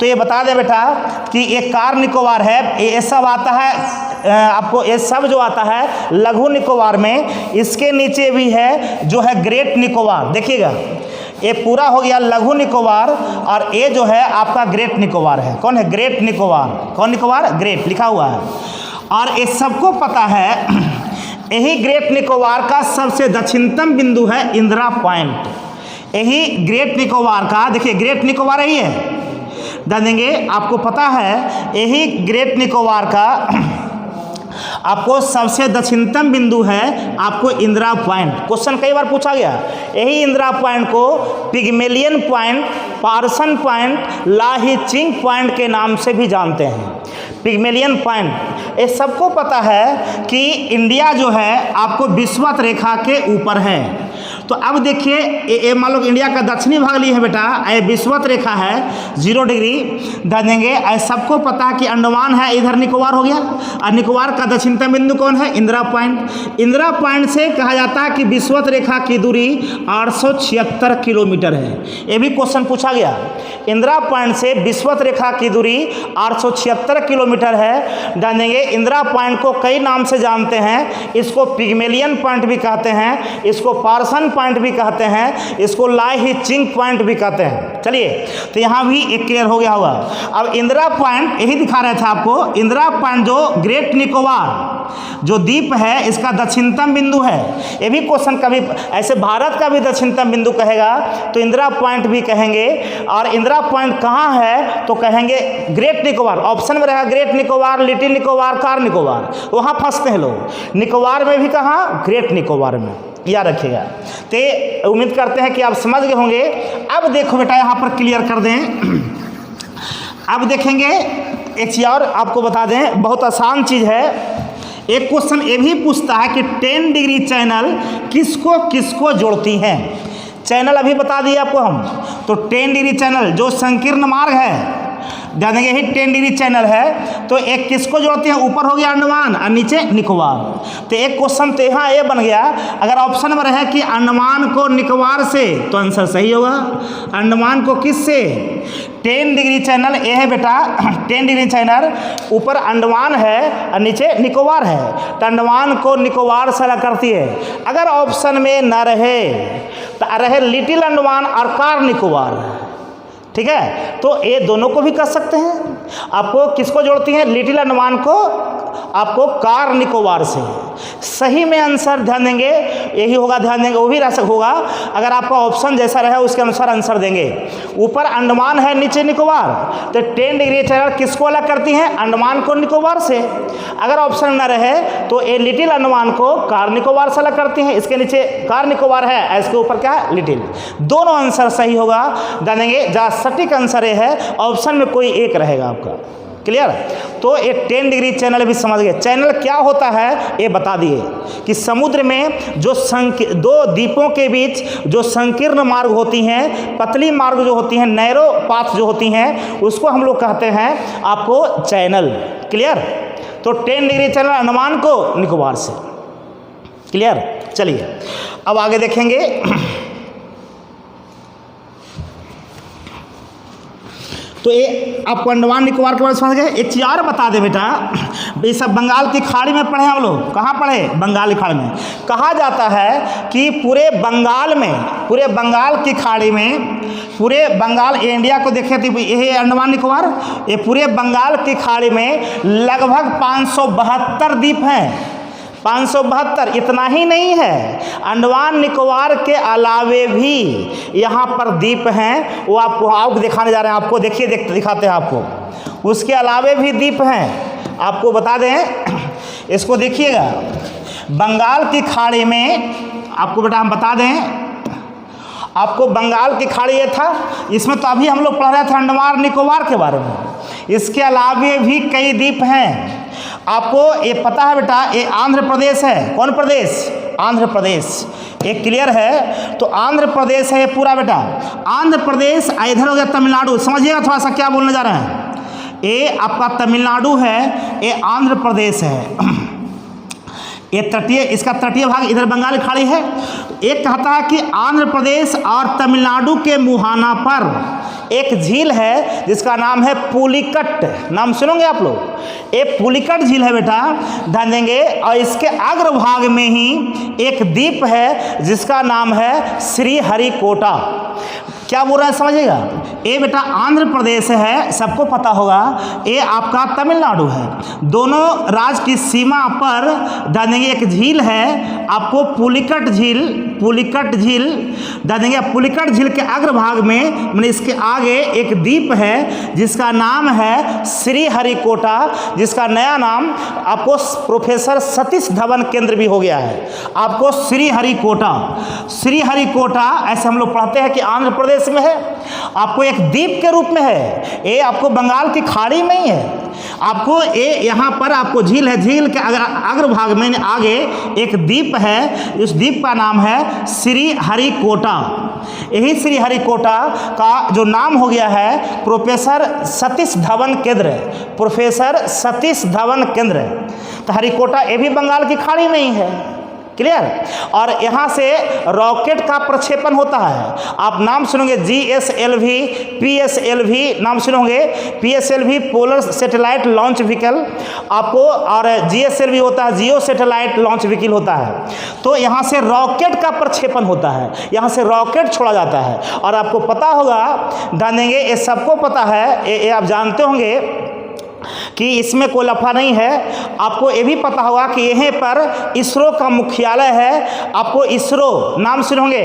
Speaker 1: तो ये बता दें बेटा कि ये कार निकोबार है, ये सब आता है आपको, ये सब जो आता है लघु निकोबार में। इसके नीचे भी है जो है ग्रेट निकोबार। देखिएगा ये पूरा हो गया लघु निकोबार और ये जो है आपका ग्रेट निकोबार है। कौन है? ग्रेट निकोबार। कौन निकोबार? ग्रेट लिखा हुआ है। और ये सबको पता है यही ग्रेट निकोबार का सबसे दक्षिणतम बिंदु है इंदिरा पॉइंट। यही ग्रेट निकोबार का, देखिए ग्रेट निकोबार यही है, जान देंगे आपको पता है यही ग्रेट निकोबार का आपको सबसे दक्षिणतम बिंदु है आपको इंदिरा पॉइंट। क्वेश्चन कई बार पूछा गया। यही इंदिरा पॉइंट को Pygmalion point, Parsons point, Lahiching point के नाम से भी जानते हैं। पिग्मेलियन पॉइंट, ये सबको पता है कि इंडिया जो है आपको विषुवत रेखा के ऊपर है। तो अब देखिए ये मान लो इंडिया का दक्षिणी भाग लिए है बेटा, ये विषुवत रेखा है 0 डिग्री ध्यान देंगे। सबको पता है कि अंडमान है, इधर निकोबार हो गया, और निकोबार का दक्षिणतम बिंदु कौन है? इंदिरा पॉइंट। इंदिरा पॉइंट से कहा जाता है कि विषुवत रेखा की दूरी 876 किलोमीटर है। ये भी क्वेश्चन पूछा गया। इंदिरा पॉइंट से विषुवत रेखा की दूरी 876 किलोमीटर है। ध्यान देंगे इंदिरा पॉइंट को कई नाम से जानते हैं। इसको पिग्मेलियन पॉइंट भी कहते हैं, इसको पार्सन पॉइंट भी कहते हैं, इसको लाहीचिंग पॉइंट भी कहते हैं। चलिए तो यहाँ भी एक क्लियर हो गया होगा। अब इंदिरा पॉइंट यही दिखा रहे थे आपको। इंदिरा पॉइंट जो ग्रेट निकोबार जो द्वीप है इसका दक्षिणतम बिंदु है। ये भी क्वेश्चन कभी ऐसे भारत का भी दक्षिणतम बिंदु कहेगा तो इंदिरा पॉइंट भी कहेंगे। और इंदिरा पॉइंट कहाँ है तो कहेंगे ग्रेट निकोबार। ऑप्शन में रहेगा great Nicobar, little Nicobar, car Nicobar, वहाँ फंसते हैं लोग। निकोबार में भी कहाँ? ग्रेट निकोबार में, याद रखिएगा। तो उम्मीद करते हैं कि आप समझ गए होंगे। अब देखो बेटा यहाँ पर क्लियर कर दें। अब देखेंगे एक चीज़ और आपको बता दें, बहुत आसान चीज़ है। एक क्वेश्चन ये भी पूछता है कि 10 डिग्री चैनल किसको किसको जोड़ती हैं। चैनल अभी बता दिए आपको हम। तो 10 डिग्री चैनल जो संकीर्ण मार्ग है, ध्यान देंगे यही 10 डिग्री चैनल है। तो एक किसको जोड़ते हैं? ऊपर हो गया अंडमान और नीचे निकोबार। तो एक क्वेश्चन तो यहाँ ये बन गया, अगर ऑप्शन में रहे कि अंडमान को निकोबार से तो आंसर सही होगा। अंडमान को किस से? 10 डिग्री चैनल ये है बेटा। 10 डिग्री चैनल ऊपर अंडमान है और नीचे निकोबार है, तो अंडमान को निकोबार से अलग करती है। अगर ऑप्शन में न रहे तो रहे लिटिल अंडमान और कार निकोबार, ठीक है। तो ये दोनों को भी कर सकते हैं। आपको किसको जोड़ती हैं? लिटिल अंडमान को आपको कार निकोबार से। सही में आंसर ध्यान देंगे यही होगा, ध्यान देंगे वो भी रह होगा। अगर आपका ऑप्शन जैसा रहे उसके अनुसार आंसर देंगे। ऊपर अंडमान है, नीचे निकोबार, तो 10 डिग्री चैनल किसको अलग करती हैं? अंडमान को निकोबार से। अगर ऑप्शन न रहे तो ये लिटिल अंडमान को कार निकोबार से अलग करती हैं। इसके नीचे कार निकोबार है, इसके ऊपर क्या है? लिटिल। दोनों आंसर सही होगा, ध्यान देंगे। जहाँ सटीक आंसर ये है, ऑप्शन में कोई एक रहेगा आपका। क्लियर? तो ये 10 डिग्री चैनल भी समझ गए। चैनल क्या होता है ये बता दिए कि समुद्र में जो दो द्वीपों के बीच जो संकीर्ण मार्ग होती हैं, पतली मार्ग जो होती हैं, नैरो पाथ जो होती हैं, उसको हम लोग कहते हैं आपको चैनल। क्लियर? तो 10 डिग्री चैनल अंडमान को निकोबार से। क्लियर? चलिए अब आगे देखेंगे। तो ये आपको अंडमान निकोबार के बारे में समझ गए। एक चीज़ और बता दे बेटा, ये सब बंगाल की खाड़ी में पढ़े हम लोग। कहाँ पढ़े? बंगाल की खाड़ी में। कहा जाता है कि पूरे बंगाल में, पूरे बंगाल की खाड़ी में, पूरे बंगाल इंडिया को देखे तो ये अंडमान निकोबार, ये पूरे बंगाल की खाड़ी में लगभग 572 द्वीप हैं। 572। इतना ही नहीं है, अंडमान निकोबार के अलावे भी यहाँ पर द्वीप हैं, वो आपको दिखाने जा रहे हैं। आपको देखिए, दिखाते हैं आपको। उसके अलावे भी द्वीप हैं, आपको बता दें। इसको देखिएगा, बंगाल की खाड़ी में आपको बेटा हम बता दें, आपको बंगाल की खाड़ी ये था, इसमें तो अभी हम लोग पढ़ रहे थे अंडमान निकोबार के बारे में। इसके अलावे भी कई द्वीप हैं। आपको ये पता है बेटा, ये आंध्र प्रदेश है। कौन प्रदेश? आंध्र प्रदेश। ये क्लियर है? तो आंध्र प्रदेश है ये पूरा बेटा। आंध्र प्रदेश इधर हो गया तमिलनाडु। समझिएगा थोड़ा सा क्या बोलने जा रहे हैं। ये आपका तमिलनाडु है, ये आंध्र प्रदेश है। ये तटीय, इसका तटीय भाग इधर बंगाल की खाड़ी है। एक कहता है कि आंध्र प्रदेश और तमिलनाडु के मुहाना पर एक झील है जिसका नाम है पुलिकट, नाम सुनोगे आप लोग, ये पुलिकट झील है बेटा, ध्यान देंगे। और इसके अग्रभाग में ही एक द्वीप है जिसका नाम है श्रीहरिकोटा। क्या बोल रहा है समझिएगा, ये बेटा आंध्र प्रदेश है, सबको पता होगा, ये आपका तमिलनाडु है। दोनों राज्य की सीमा पर ध्यान देंगे एक झील है आपको पुलिकट झील, पुलिकट झील ध्यान देंगे। पुलिकट झील के अग्रभाग में मैंने इसके आगे एक द्वीप है जिसका नाम है श्रीहरिकोटा, जिसका नया नाम आपको प्रोफेसर सतीश धवन केंद्र भी हो गया है आपको श्रीहरिकोटा। श्रीहरिकोटा ऐसे हम लोग पढ़ते हैं कि आंध्र प्रदेश में है, आपको एक द्वीप के रूप में है, ये आपको बंगाल की खाड़ी में ही है। आपको ये यहाँ पर आपको झील है, झील के अग्रभाग में आगे एक द्वीप है, इस द्वीप का नाम है श्रीहरिकोटा। यही श्रीहरिकोटा का जो नाम हो गया है प्रोफेसर सतीश धवन केंद्र, प्रोफेसर सतीश धवन केंद्र। तो हरिकोटा ये भी बंगाल की खाड़ी में ही है, क्लियर। और यहाँ से रॉकेट का प्रक्षेपण होता है, आप नाम सुनोगे GSLV, PSLV नाम सुनोगे, PSLV polar satellite launch vehicle आपको, और GSLV होता है जियो सैटेलाइट लॉन्च व्हीकल होता है। तो यहाँ से रॉकेट का प्रक्षेपण होता है, यहाँ से रॉकेट छोड़ा जाता है। और आपको पता होगा, ध्यान देंगे, ये सबको पता है, ये आप जानते होंगे कि इसमें कोई लफड़ा नहीं है। आपको ये भी पता होगा कि यहीं पर इसरो का मुख्यालय है, आपको इसरो नाम सुनोगे,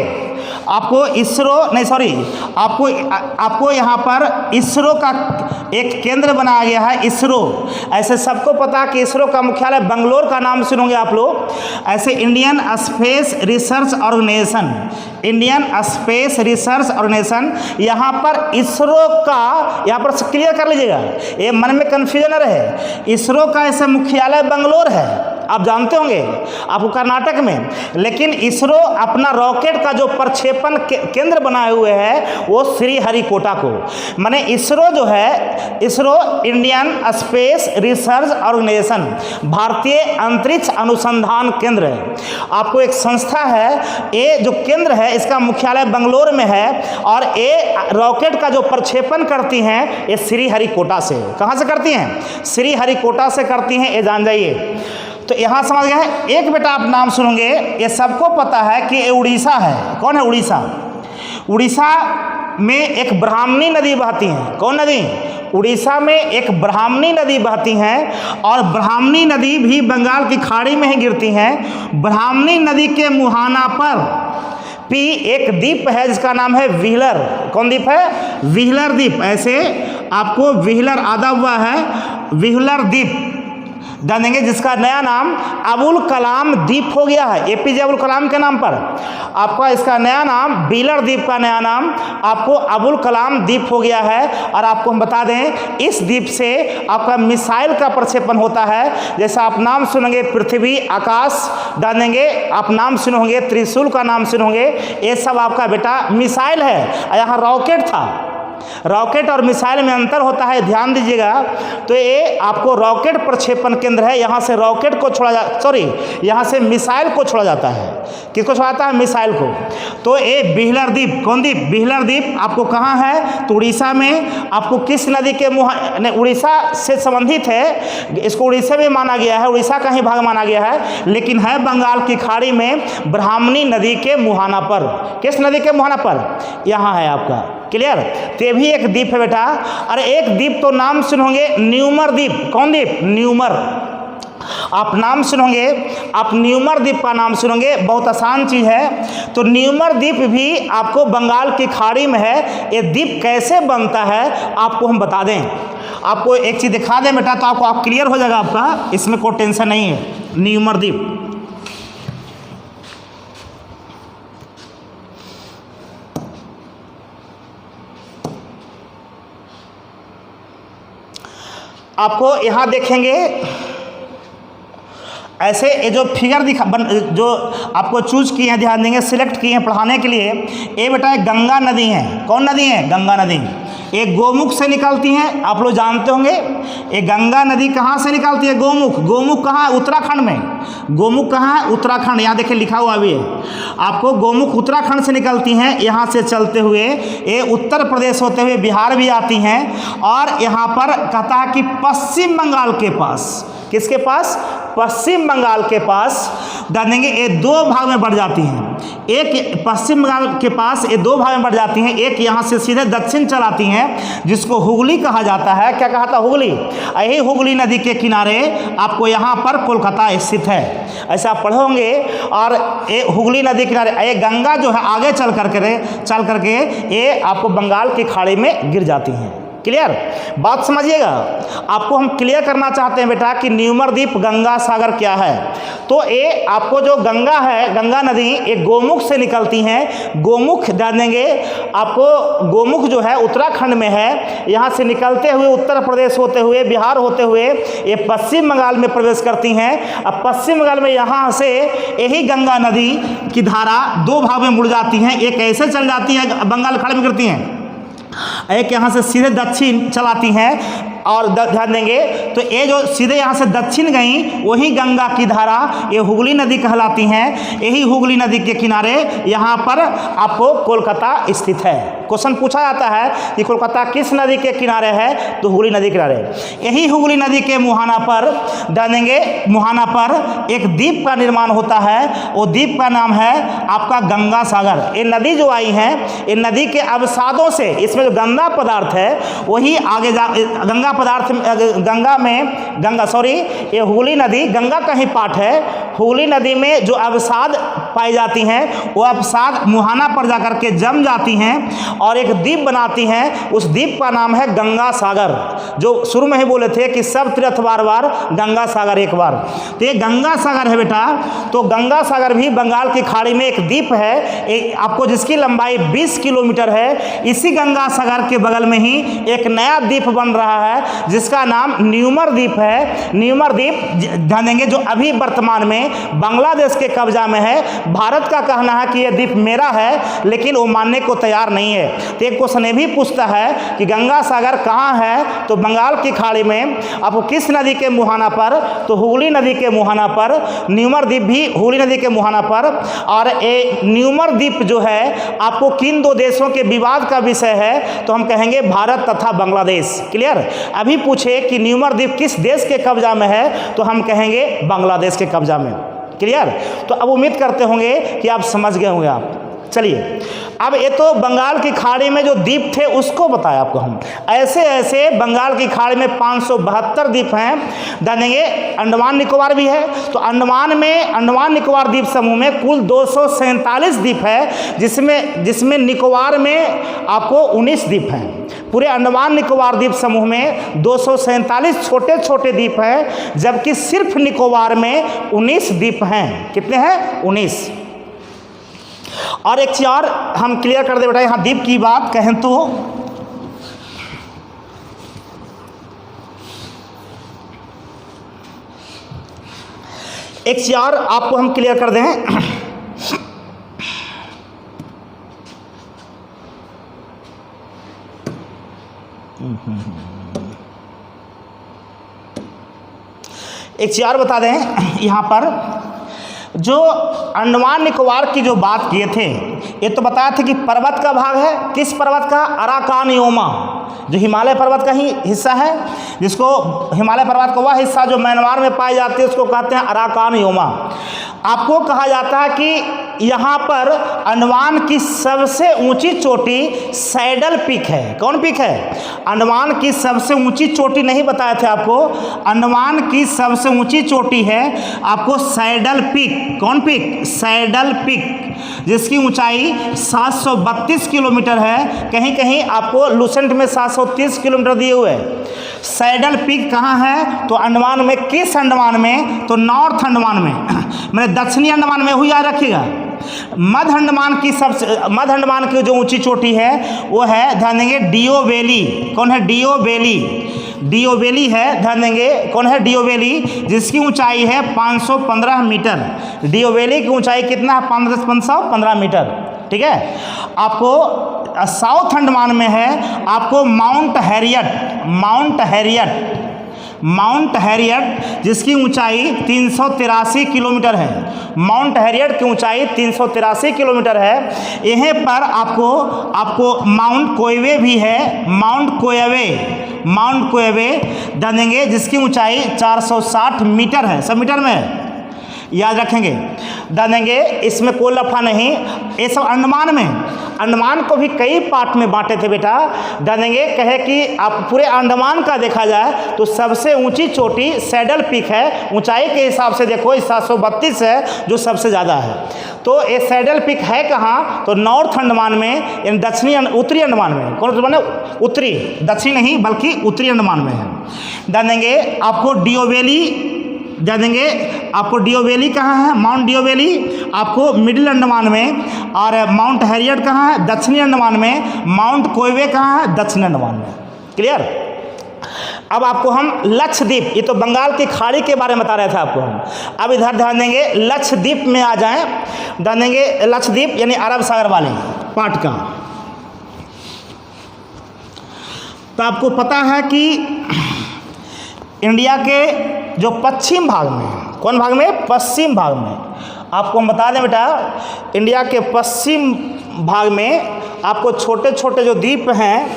Speaker 1: आपको इसरो नहीं सॉरी आपको यहाँ पर इसरो का एक केंद्र बनाया गया है, इसरो। ऐसे सबको पता कि इसरो का मुख्यालय बंगलोर का नाम सुनोगे आप लोग। ऐसे Indian space research organisation, Indian space research organisation, यहाँ पर इसरो का, यहाँ पर क्लियर कर लीजिएगा, ये मन में कन्फ्यूजन न रहे। इसरो का ऐसे मुख्यालय बंगलोर है, आप जानते होंगे, आपको कर्नाटक में। लेकिन इसरो अपना रॉकेट का जो प्रक्षेपण केंद्र बनाए हुए है वो श्रीहरिकोटा को, माने इसरो जो है, ISRO Indian space research organisation, भारतीय अंतरिक्ष अनुसंधान केंद्र है। आपको एक संस्था है, ये जो केंद्र है इसका मुख्यालय बंगलोर में है, और ये रॉकेट का जो प्रक्षेपण करती हैं ये श्रीहरिकोटा से। कहाँ से करती हैं? श्रीहरिकोटा से करती हैं, ये जान जाइए। तो यहाँ समझ गए हैं। एक बेटा आप नाम सुनोगे, ये सबको पता है कि ये उड़ीसा है। कौन है उड़ीसा? उड़ीसा में एक ब्राह्मणी नदी बहती है। कौन नदी? उड़ीसा में एक ब्राह्मणी नदी बहती हैं, और ब्राह्मणी नदी भी बंगाल की खाड़ी में ही गिरती हैं। ब्राह्मणी नदी के मुहाना पर एक द्वीप है जिसका नाम है व्हीलर। कौन द्वीप है? व्हीलर द्वीप। ऐसे आपको व्हीलर आधा हुआ है, व्हीलर द्वीप जान देंगे, जिसका नया नाम अबुल कलाम द्वीप हो गया है, APJ अबुल कलाम के नाम पर। आपका इसका नया नाम, व्हीलर द्वीप का नया नाम आपको अबुल कलाम द्वीप हो गया है। और आपको हम बता दें, इस द्वीप से आपका मिसाइल का प्रक्षेपण होता है। जैसा आप नाम सुनेंगे पृथ्वी, आकाश जान देंगे, आप नाम सुनोगे त्रिशूल का नाम सुनोगे, ये सब आपका बेटा मिसाइल है। यहाँ रॉकेट था, रॉकेट और मिसाइल में अंतर होता है, ध्यान दीजिएगा। तो ये आपको रॉकेट प्रक्षेपण केंद्र है, यहाँ से रॉकेट को छोड़ा यहाँ से मिसाइल को छोड़ा जाता है। किसको छोड़ा जाता है? मिसाइल को। तो ये व्हीलर द्वीप, कौन द्वीप? व्हीलर द्वीप आपको कहाँ है? तो उड़ीसा में। आपको किस नदी के उड़ीसा से संबंधित है, इसको उड़ीसा में माना गया है, उड़ीसा का ही भाग माना गया है, लेकिन है बंगाल की खाड़ी में, ब्राह्मणी नदी के मुहाना पर। किस नदी के मुहाना पर? यहाँ है आपका, क्लियर। तो ये भी एक द्वीप है बेटा। और एक द्वीप तो नाम सुनोगे न्यूमर द्वीप। कौन द्वीप? न्यूमर। आप नाम सुनोगे, आप न्यूमर द्वीप का नाम सुनोगे, बहुत आसान चीज़ है। तो न्यूमर द्वीप भी आपको बंगाल की खाड़ी में है। ये द्वीप कैसे बनता है आपको हम बता दें, आपको एक चीज़ दिखा दें बेटा, तो आपको आप क्लियर हो जाएगा आपका, इसमें कोई टेंशन नहीं है। न्यूमर द्वीप आपको यहाँ देखेंगे, ऐसे ये जो फिगर जो आपको चूज किए हैं, ध्यान देंगे, सिलेक्ट किए हैं पढ़ाने के लिए। ये बेटा गंगा नदी है। कौन नदी है? गंगा नदी। एक गोमुख से निकलती हैं, आप लोग जानते होंगे। ये गंगा नदी कहाँ से निकलती है? गोमुख। गोमुख कहाँ है? उत्तराखंड में। गोमुख कहाँ है? उत्तराखंड। यहाँ देखिए लिखा हुआ भी है आपको, गोमुख उत्तराखंड से निकलती हैं। यहाँ से चलते हुए ये उत्तर प्रदेश होते हुए बिहार भी आती हैं और यहाँ पर कहता है कि पश्चिम बंगाल के पास, किसके पास? पश्चिम बंगाल के पास देंगे ये दो भाग में बढ़ जाती हैं। एक पश्चिम बंगाल के पास ये दो भाग में बढ़ जाती हैं, एक यहाँ से सीधे दक्षिण चलाती हैं जिसको हुगली कहा जाता है। क्या कहा था? हुगली। यही हुगली नदी के किनारे आपको यहाँ पर कोलकाता स्थित है, ऐसा आप पढ़े होंगे। और ये हुगली नदी के किनारे ये गंगा जो है आगे चल करके ये आपको बंगाल की खाड़ी में गिर जाती हैं। क्लियर? बात समझिएगा। आपको हम क्लियर करना चाहते हैं बेटा कि न्यूमर द्वीप गंगा सागर क्या है। तो ये आपको जो गंगा है, गंगा नदी एक गोमुख से निकलती हैं। गोमुख ध्यान देंगे आपको, गोमुख जो है उत्तराखंड में है। यहाँ से निकलते हुए उत्तर प्रदेश होते हुए बिहार होते हुए ये पश्चिम बंगाल में प्रवेश करती हैं। अब पश्चिम बंगाल में यहाँ से यही गंगा नदी की धारा दो भाग में मुड़ जाती हैं। एक ऐसे चल जाती है बंगाल खाड़ी में गिरती हैं, एक यहाँ से सीधे दक्षिण चलाती हैं। और ध्यान देंगे तो ये जो सीधे यहाँ से दक्षिण गई वही गंगा की धारा ये हुगली नदी कहलाती हैं। यही हुगली नदी के किनारे यहाँ पर आपको कोलकाता स्थित है। क्वेश्चन पूछा जाता है कि कोलकाता किस नदी के किनारे है? तो हुगली नदी के किनारे। यही हुगली नदी के मुहाना पर ध्यान देंगे, मुहाना पर एक द्वीप का निर्माण होता है। वो द्वीप का नाम है आपका गंगा सागर। ये नदी जो आई है, ये नदी के अवसादों से इसमें जो गंदा पदार्थ है वही आगे गंगा पदार्थ ये हुगली नदी गंगा का ही पार्ट है। हुगली नदी में जो अवसाद पाई जाती हैं वो अवसाद मुहाना पर जाकर के जम जाती हैं और एक द्वीप बनाती हैं। उस द्वीप का नाम है गंगा सागर। जो शुरू में ही बोले थे कि सब तीर्थ बार बार गंगा सागर एक बार, तो ये गंगा सागर है बेटा। तो गंगा सागर भी बंगाल की खाड़ी में एक द्वीप है आपको, जिसकी लंबाई 20 किलोमीटर है। इसी गंगा सागर के बगल में ही एक नया द्वीप बन रहा है जिसका नाम न्यूमर द्वीप है। न्यूमर द्वीप ध्यान देंगे जो अभी वर्तमान में बांग्लादेश के कब्जा में है। भारत का कहना है कि यह द्वीप मेरा है, लेकिन वो मानने को तैयार नहीं है। तो एक क्वेश्चन ये भी पूछता है कि गंगा सागर कहाँ है? तो बंगाल की खाड़ी में। आपको किस नदी के मुहाना पर? तो हुगली नदी के मुहाना पर। न्यूमर द्वीप भी हुगली नदी के मुहाना पर। और ये न्यूमर द्वीप जो है आपको किन दो देशों के विवाद का विषय है? तो हम कहेंगे भारत तथा बांग्लादेश। क्लियर? अभी पूछे कि न्यूमर द्वीप किस देश के कब्जा में है? तो हम कहेंगे बांग्लादेश के कब्जा में। क्लियर? तो अब उम्मीद करते होंगे कि आप समझ गए होंगे आप। चलिए अब ये तो बंगाल की खाड़ी में जो द्वीप थे उसको बताया आपको हम। ऐसे ऐसे बंगाल की खाड़ी में 572 द्वीप हैं। जानेंगे अंडमान निकोबार भी है। तो अंडमान निकोबार द्वीप समूह में कुल 247 द्वीप है, जिसमें निकोबार में आपको 19 द्वीप हैं। पूरे अंडमान निकोबार द्वीप समूह में 247 छोटे छोटे द्वीप हैं, जबकि सिर्फ निकोबार में 19 द्वीप हैं। कितने हैं? 19। और एक चीज और हम क्लियर कर दे बेटा, यहाँ द्वीप की बात कहें तो एक चीज और आपको हम क्लियर कर दें। एक चीज और बता दें, यहाँ पर जो अंडमान निकोबार की जो बात किए थे, ये तो बताया था कि पर्वत का भाग है। किस पर्वत का? अराकानयोमा, जो हिमालय पर्वत का ही हिस्सा है। जिसको हिमालय पर्वत का वह हिस्सा जो म्यांमार में पाई जाती है उसको कहते हैं अराकानयोमा। आपको कहा जाता है कि यहाँ पर अंडमान की सबसे ऊंची चोटी सैडल पीक है। कौन पीक है? अंडमान की सबसे ऊंची चोटी नहीं बताए थे आपको। अंडमान की सबसे ऊंची चोटी है आपको सैडल पीक। कौन पीक? सैडल पीक, जिसकी ऊंचाई 732 किलोमीटर है। कहीं कहीं आपको लुसेंट में 730 किलोमीटर दिए हुए हैं। सैडल पीक कहाँ है? तो अंडमान में। किस अंडमान में? तो नॉर्थ अंडमान में, मैंने दक्षिणी अंडमान में हुई याद रखिएगा। मध्य अंडमान की जो ऊंची चोटी है वो है, ध्यान देंगे, डियो वैली। कौन है? डियो वैली है। ध्यान देंगे कौन है? डियो वैली, जिसकी ऊंचाई है 515 मीटर। डियो वैली की ऊंचाई कितना है? 515 मीटर। ठीक है। आपको साउथ अंडमान में है आपको माउंट हैरियट जिसकी ऊंचाई 383 किलोमीटर है। माउंट हैरियट की ऊंचाई 383 किलोमीटर है। यहीं पर आपको माउंट कोयवे भी है, माउंट कोयवे जानेंगे जिसकी ऊंचाई 460 मीटर है। सब मीटर में है, याद रखेंगे, जानेंगे। इसमें कोई लफड़ा नहीं। ये सब अंडमान को भी कई पार्ट में बांटे थे बेटा, जानेंगे। कहे कि आप पूरे अंडमान का देखा जाए तो सबसे ऊंची चोटी सैडल पीक है। ऊंचाई के हिसाब से देखो 732 है जो सबसे ज़्यादा है। तो ये सैडल पीक है कहाँ? तो नॉर्थ अंडमान में, यानी उत्तरी अंडमान में। कौन सा माने? उत्तरी, दक्षिण नहीं बल्कि उत्तरी अंडमान में है। जानेंगे आपको डियो वैली कहाँ है? माउंट डियो वैली आपको मिडिल अंडमान में। और माउंट हैरियट कहाँ है? दक्षिणी अंडमान में। माउंट कोयवे कहाँ है? दक्षिण अंडमान में। क्लियर? अब आपको हम लक्षद्वीप, ये तो बंगाल की खाड़ी के बारे में बता रहे थे आपको हम। अब इधर ध्यान देंगे, लक्षद्वीप में आ जाएं। ध्यान देंगे लक्षद्वीप यानी अरब सागर वाले पार्ट का। तो आपको पता है कि इंडिया के जो पश्चिम भाग में, कौन भाग में? पश्चिम भाग में। आपको हम बता दें बेटा, इंडिया के पश्चिम भाग में आपको छोटे छोटे जो द्वीप हैं,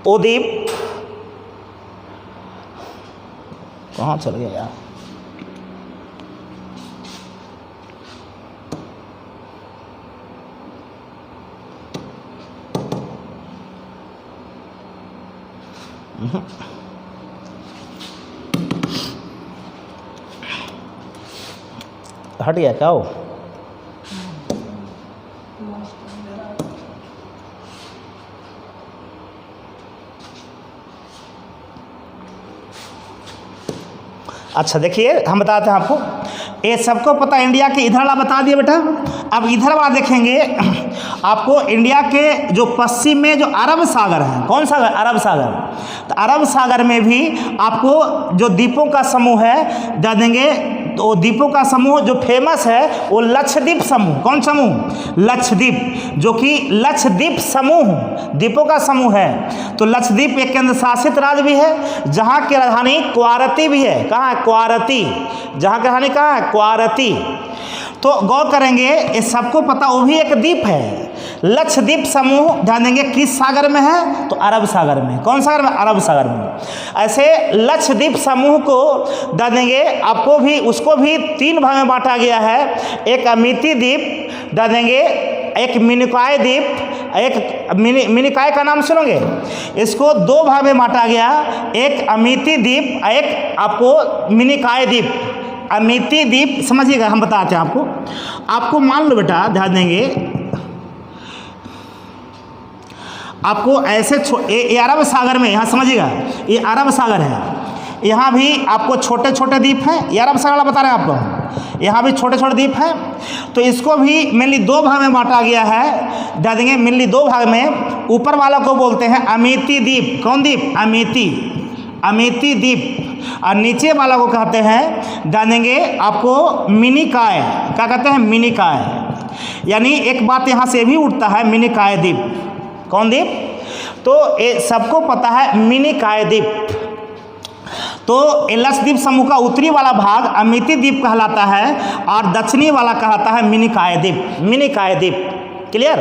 Speaker 1: वो द्वीप कहाँ चल गया यार? हट गया क्या वो? अच्छा देखिए, हम बताते हैं आपको, ये सबको पता है। इंडिया के इधर वाला बता दिए बेटा। अब इधर वाला देखेंगे आपको, इंडिया के जो पश्चिम में जो अरब सागर है, कौन सा? अरब सागर। तो अरब सागर में भी आपको जो द्वीपों का समूह है जानेंगे। तो द्वीपों का समूह जो फेमस है वो लक्षद्वीप समूह। कौन समूह? लक्षद्वीप, जो कि लक्षद्वीप समूह द्वीपों का समूह है। तो लक्षद्वीप एक केंद्र शासित राज्य भी है, जहाँ की राजधानी क्वारती भी है। कहाँ है? क्वारती। जहाँ की राजधानी कहाँ है? क्वारती। तो गौर करेंगे, ये सबको पता, वो भी एक द्वीप है। लक्षद्वीप समूह ध्यान देंगे किस सागर में है? तो अरब सागर में। कौन सागर में? अरब सागर में। ऐसे लक्षद्वीप समूह को ध्यान देंगे, आपको भी उसको भी 3 भाग में बांटा गया है। एक अमिती द्वीप ध्यान देंगे, एक मिनिकॉय द्वीप, एक मिनिकॉय का नाम सुनोगे। इसको 2 भाग में बांटा गया, एक अमिती द्वीप, एक आपको मिनिकॉय द्वीप। अमिती द्वीप समझिएगा, हम बताते हैं आपको मान लो बेटा, ध्यान देंगे, आपको ऐसे ये अरब सागर में, यहाँ समझिएगा, ये अरब सागर है। यहाँ भी आपको छोटे छोटे द्वीप हैं। ये अरब सागर बता रहे हैं आपको, यहाँ भी छोटे छोटे द्वीप हैं। तो इसको भी मेनली 2 भाग में बांटा गया है। ध्यान देंगे, मेनली 2 भाग में। ऊपर वाला को बोलते हैं अमिती द्वीप। कौन द्वीप? अमिती द्वीप। और नीचे वाला को कहते हैं, जानेंगे आपको मिनिकॉय। क्या कहते हैं? मिनिकॉय। यानी एक बात यहाँ से भी उठता है, मिनिकॉय द्वीप। कौन द्वीप? तो ये सबको पता है, मिनिकॉय द्वीप। तो लक्षद्वीप समूह का उत्तरी वाला भाग अमिती द्वीप कहलाता है और दक्षिणी वाला कहलाता है मिनिकॉय द्वीप। क्लियर?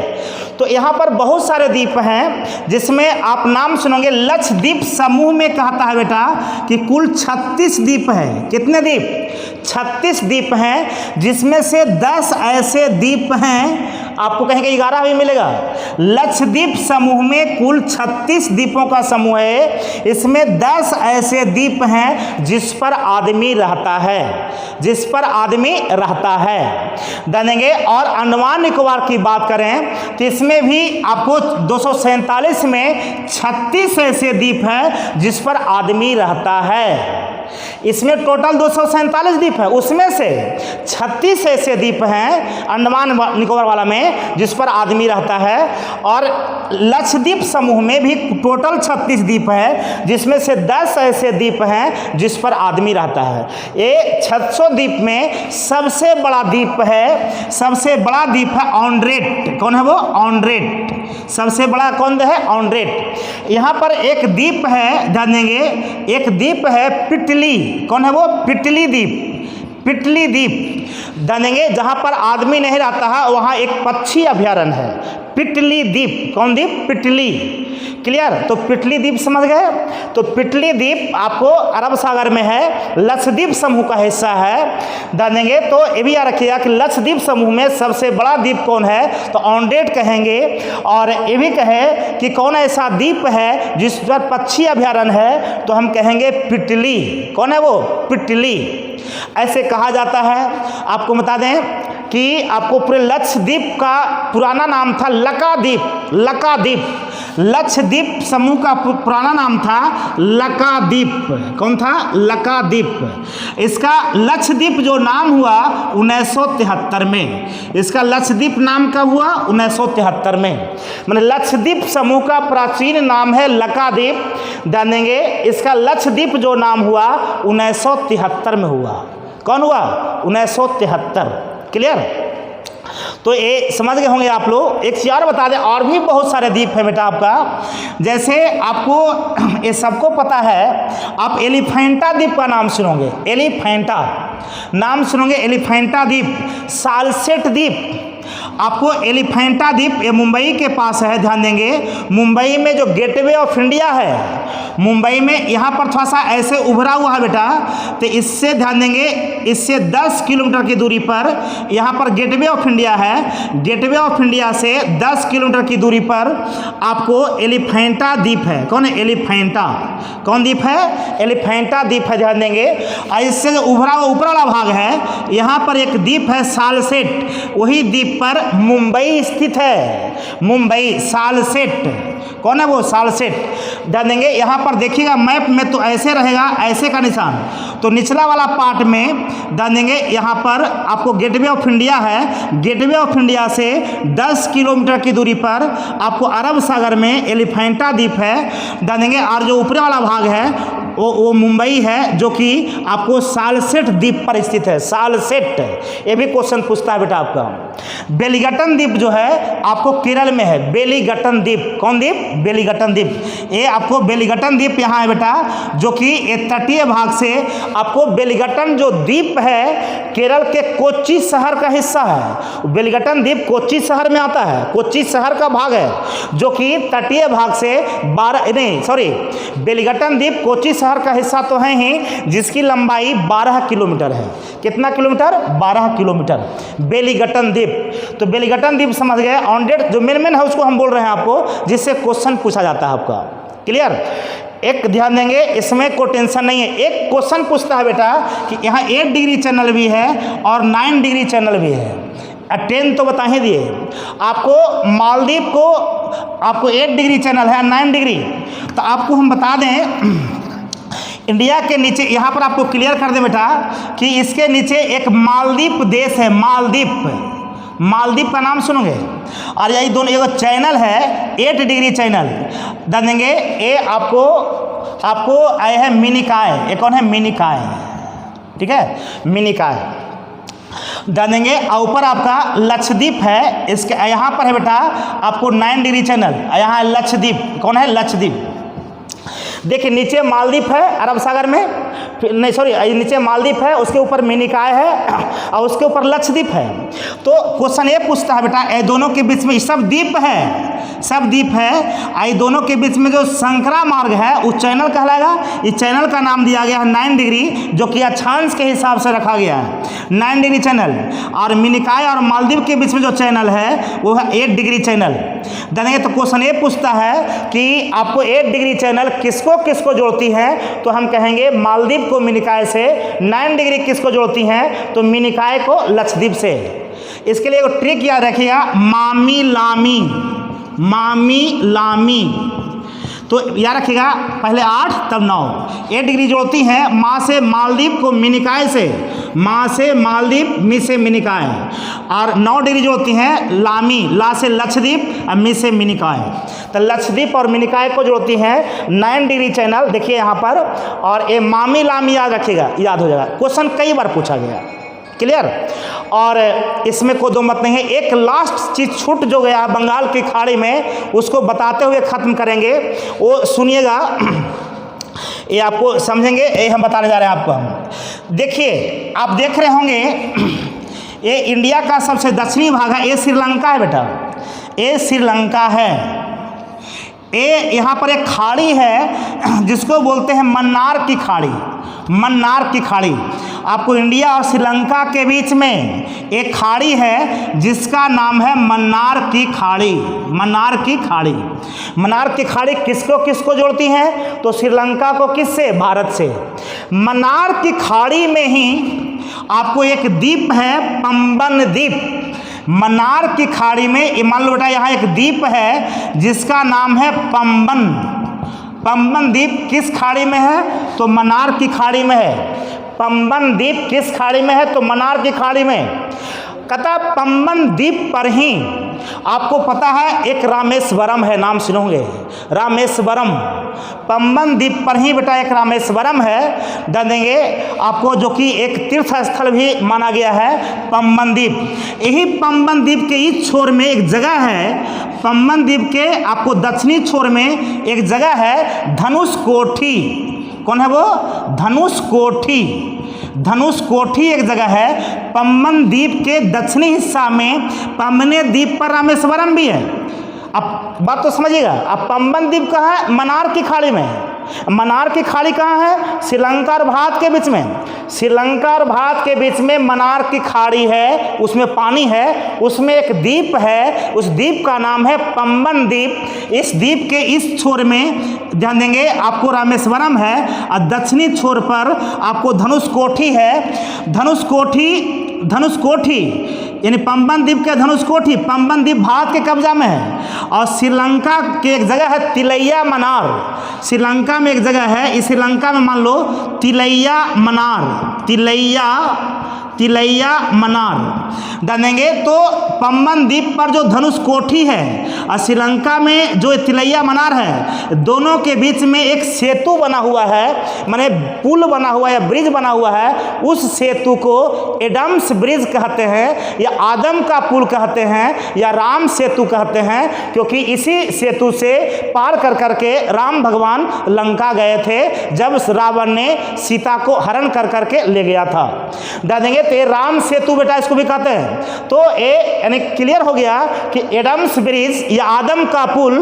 Speaker 1: तो यहाँ पर बहुत सारे द्वीप हैं, जिसमें आप नाम सुनोगे। लक्षद्वीप समूह में कहता है बेटा कि कुल 36 द्वीप हैं। कितने द्वीप? 36 द्वीप हैं, जिसमें से 10 ऐसे द्वीप हैं, आपको कहेंगे 11 भी मिलेगा। लक्षद्वीप समूह में कुल 36 द्वीपों का समूह है। इसमें 10 ऐसे द्वीप हैं जिस पर आदमी रहता है, जानेंगे। और अंडमान निकोबार की बात करें तो इसमें भी आपको 247 में 36 ऐसे द्वीप हैं जिस पर आदमी रहता है। इसमें टोटल 247 द्वीप है, उसमें से 36 ऐसे द्वीप हैं अंडमान निकोबार वाला में जिस पर आदमी रहता है, और लक्षद्वीप समूह में भी टोटल 36 द्वीप है जिसमें से 10 ऐसे द्वीप हैं जिस पर आदमी रहता है। ये 600 द्वीप में सबसे बड़ा द्वीप है, सबसे बड़ा द्वीप है ऑन्ड्रेट। कौन है वो? ऑन्ड्रेट। सबसे बड़ा कौन है? ऑन्ड्रेट। यहाँ पर एक द्वीप है, ध्यान देंगे, एक द्वीप है पिटली। कौन है वो? पिटली द्वीप। पिटली द्वीप ध्यान देंगे, जहाँ पर आदमी नहीं रहता है वहाँ एक पक्षी अभयारण्य है, पिटली द्वीप। कौन द्वीप? पिटली। क्लियर? तो पिटली द्वीप समझ गए। तो पिटली द्वीप आपको अरब सागर में है, लक्षद्वीप समूह का हिस्सा है। ध्यान देंगे तो ये भी याद रखिएगा कि लक्षद्वीप समूह में सबसे बड़ा द्वीप कौन है? तो ऑन्ड्रेट कहेंगे। और ये भी कहे कि कौन ऐसा द्वीप है जिस पर पक्षी अभयारण्य है, तो हम कहेंगे पिटली। कौन है वो? पिटली। ऐसे कहा जाता है। आपको बता दें कि आपको पूरे लक्षद्वीप का पुराना नाम था लकाद्वीप। लकाद्वीप, लक्षद्वीप समूह का पुराना नाम था लकाद्वीप। कौन था? लकाद्वीप। इसका लक्षद्वीप जो नाम हुआ 1973 में। इसका लक्षद्वीप नाम कब हुआ? 1973 में। मतलब लक्षद्वीप समूह का प्राचीन नाम है लकाद्वीप। ध्यान देंगे, इसका लक्षद्वीप जो नाम हुआ 1973 में हुआ। कौन हुआ? 1973। क्लियर? तो ये समझ गए होंगे आप लोग। एक चीज़ और बता दें, और भी बहुत सारे द्वीप है बेटा आपका। जैसे आपको ये सबको पता है, आप एलिफेंटा द्वीप का नाम सुनोगे। एलिफेंटा नाम सुनोगे, एलिफेंटा द्वीप। सालसेट द्वीप, आपको एलिफेंटा द्वीप ये मुंबई के पास है। ध्यान देंगे, मुंबई में जो गेटवे ऑफ इंडिया है, मुंबई में यहाँ पर थोड़ा सा ऐसे उभरा हुआ है बेटा, तो इससे ध्यान देंगे, इससे 10 किलोमीटर की दूरी पर यहाँ पर गेटवे ऑफ इंडिया है। गेटवे ऑफ इंडिया से 10 किलोमीटर की दूरी पर आपको एलिफेंटा द्वीप है। कौन है? एलिफेंटा। कौन द्वीप है? एलिफेंटा द्वीप है। ध्यान देंगे, और इससे जो उभरा हुआ ऊपर वाला भाग है, यहाँ पर एक द्वीप है सालसेट। वही द्वीप पर मुंबई स्थित है। मुंबई, सालसेट। कौन है वो? सालसेट। ध्यान देंगे, यहाँ पर देखिएगा मैप में तो ऐसे रहेगा, ऐसे का निशान। तो निचला वाला पार्ट में ध्यान देंगे, यहाँ पर आपको गेटवे ऑफ इंडिया है। गेटवे ऑफ इंडिया से 10 किलोमीटर की दूरी पर आपको अरब सागर में एलिफेंटा द्वीप है। ध्यान देंगे, और जो ऊपरी वाला भाग है वो मुंबई है, जो कि आपको सालसेट द्वीप पर स्थित है। सालसेट, ये भी क्वेश्चन पूछता है बेटा आपका। बेलीघट्टन द्वीप जो है आपको केरल में है। बेलीघट्टन द्वीप। कौन द्वीप? बेलीघट्टन द्वीप। ये आपको बेलीघट्टन द्वीप यहाँ है बेटा, जो कि तटीय भाग से आपको बेलीघट्टन जो द्वीप है केरल के कोच्चि शहर का हिस्सा है। बेलीघट्टन द्वीप कोच्चि शहर में आता है, कोच्चि शहर का भाग है, जो कि तटीय भाग से बेलीघट्टन द्वीप कोच्चि शहर का हिस्सा तो है ही, जिसकी लंबाई 12 किलोमीटर है। कितना किलोमीटर? 12 किलोमीटर। बेलीघट्टन द्वीप। तो बेलीघट्टन द्वीप समझ गए। ऑन्ड्रेट जो मेन है उसको हम बोल रहे हैं आपको, जिससे क्वेश्चन पूछा जाता है आपका। क्लियर? एक ध्यान देंगे, इसमें कोई टेंशन नहीं है। एक क्वेश्चन पूछता है बेटा कि यहाँ 8 डिग्री चैनल भी है और 9 डिग्री चैनल भी है। 10 तो बता ही दिए आपको। मालदीव को आपको 8 डिग्री चैनल है, 9 डिग्री। तो आपको हम बता दें, इंडिया के नीचे यहाँ पर आपको क्लियर कर दें बेटा कि इसके नीचे एक मालदीव देश है। मालदीव, मालदीव का नाम सुनोगे। और यही दोनों, एक चैनल है 8 डिग्री चैनल। ध्यान देंगे, ये आपको आए हैं मिनिकॉय। ये कौन है? मिनिकॉय। ठीक है, मिनिकॉय। ध्यान देंगे, और ऊपर आपका लक्षद्वीप है। इसके यहाँ पर है बेटा आपको 9 डिग्री चैनल। यहाँ है लक्षद्वीप। कौन है? लक्षद्वीप। देखिए नीचे मालदीव है अरब सागर में, नहीं सॉरी, नीचे मालदीव है, उसके ऊपर मिनिकॉय है और उसके ऊपर लक्षद्वीप है। तो क्वेश्चन ये पूछता है बेटा, ये दोनों के बीच में सब द्वीप है, सब द्वीप है, ये दोनों के बीच में जो संकरा मार्ग है उस चैनल कहलाएगा। इस चैनल का नाम दिया गया है 9 डिग्री, जो कि अक्षांश के हिसाब से रखा गया है 9 डिग्री चैनल। और मिनिकॉय और मालदीव के बीच में जो चैनल है वो है 8 डिग्री चैनल। जानेंगे तो क्वेश्चन ये पूछता है कि आपको 8 डिग्री चैनल किसको किसको जोड़ती है, तो हम कहेंगे मालदीव को मिनिकॉय से। 9 डिग्री किसको जोड़ती हैं, तो मिनिकॉय को लक्षद्वीप से। इसके लिए एक ट्रिक याद रखिएगा, मामी लामी। मामी लामी तो याद रखिएगा, पहले 8 तब 9, 8 डिग्री जोड़ती हैं माँ से मालदीव को मिनिकाय से, माँ से मालदीव, मी से मिनिकाय, और 9 डिग्री जोड़ती हैं लामी, ला से लक्षद्वीप और मी से मिनिकाय। तो लक्षद्वीप और मिनिकाय को जोड़ती हैं 9 डिग्री चैनल, देखिए यहाँ पर, और ये मामी लामी याद रखिएगा, याद हो जाएगा, क्वेश्चन कई बार पूछा गया। क्लियर? और इसमें कोई दो मत नहीं है। एक लास्ट चीज छूट जो गया बंगाल की खाड़ी में, उसको बताते हुए ख़त्म करेंगे, वो सुनिएगा, ये आपको समझेंगे, ये हम बताने जा रहे हैं आपको। हम देखिए, आप देख रहे होंगे ये इंडिया का सबसे दक्षिणी भाग है, ये श्रीलंका है बेटा, ये श्रीलंका है। ये यहाँ पर एक खाड़ी है जिसको बोलते हैं मन्नार की खाड़ी, मन्नार की खाड़ी। आपको इंडिया और श्रीलंका के बीच में एक खाड़ी है जिसका नाम है मन्नार की खाड़ी, मन्नार की खाड़ी। मन्नार की खाड़ी किसको किसको जोड़ती है? तो श्रीलंका को किससे? भारत से। मन्नार की खाड़ी में ही आपको एक द्वीप है, पंबन द्वीप। मन्नार की खाड़ी में मान लो बेटा, यहाँ एक द्वीप है जिसका नाम है पंबन। पंबन द्वीप किस खाड़ी में है? तो मन्नार की खाड़ी में है। पंबन द्वीप किस खाड़ी में है? तो मन्नार की खाड़ी में। कहता पंबन द्वीप पर ही आपको पता है एक रामेश्वरम है, नाम सुनोगे, रामेश्वरम। पंबन द्वीप पर ही बेटा एक रामेश्वरम है, डाल देंगे आपको, जो कि एक तीर्थ स्थल भी माना गया है, पंबन द्वीप। यही पंबन द्वीप के इस छोर में एक जगह है, पंबन द्वीप के आपको दक्षिणी छोर में एक जगह है धनुषकोठी। कौन है वो? धनुषकोठी। धनुषकोठी एक जगह है पंबन द्वीप के दक्षिणी हिस्सा में। पंबने द्वीप पर रामेश्वरम भी है। अब बात तो समझिएगा, अब पंबन द्वीप कहाँ है? मन्नार की खाड़ी में है। मन्नार की खाड़ी कहाँ है? श्रीलंका और भारत के बीच में। श्रीलंका और भारत के बीच में मन्नार की खाड़ी है, उसमें पानी है, उसमें एक द्वीप है, उस द्वीप का नाम है पंबन द्वीप। इस द्वीप के इस छोर में ध्यान देंगे आपको रामेश्वरम है, और दक्षिणी छोर पर आपको धनुषकोठी है। धनुषकोठी, धनुषकोठी यानी पंबन द्वीप के धनुषकोठी, पंबन द्वीप भारत के कब्जा में है। और श्रीलंका के एक जगह है तिलैया मनार। श्रीलंका में एक जगह है, इस श्रीलंका में मान लो तिलैया मनार, तिलैया मनार डालेंगे। तो पंबन द्वीप पर जो धनुषकोठी है और श्रीलंका में जो तिलैया मनार है, दोनों के बीच में एक सेतु बना हुआ है, माने पुल बना हुआ है, ब्रिज बना हुआ है। उस सेतु को एडम्स ब्रिज कहते हैं, या आदम का पुल कहते हैं, या राम सेतु कहते हैं, क्योंकि इसी सेतु से पार कर करके राम भगवान लंका गए थे जब रावण ने सीता को हरण कर करके ले गया था। डालेंगे तो ये राम सेतु बेटा इसको भी कहते हैं। तो ये यानी क्लियर हो गया कि एडम्स ब्रिज या आदम का पुल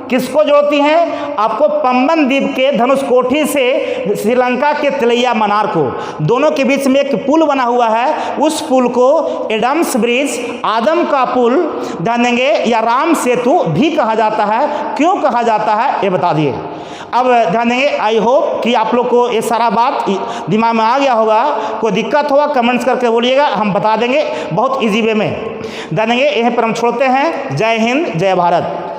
Speaker 1: किसको जोड़ती है? आपको पंबन द्वीप के धनुषकोठी से श्रीलंका के तिलैया मनार को, दोनों के बीच में एक पुल बना हुआ है। उस पुल को एडम्स ब्रिज, आदम का पुल ध्यान देंगे, या राम सेतु भी कहा जाता है। क्यों कहा जाता है ये बता दिए। अब ध्यान देंगे, आई होप कि आप लोग को ये सारा बात दिमाग में आ गया होगा। कोई दिक्कत होगा कमेंट्स करके बोलिएगा, हम बता देंगे बहुत इजी वे में। ध्यान देंगे, यहीं पर हम छोड़ते हैं। जय हिंद, जय भारत।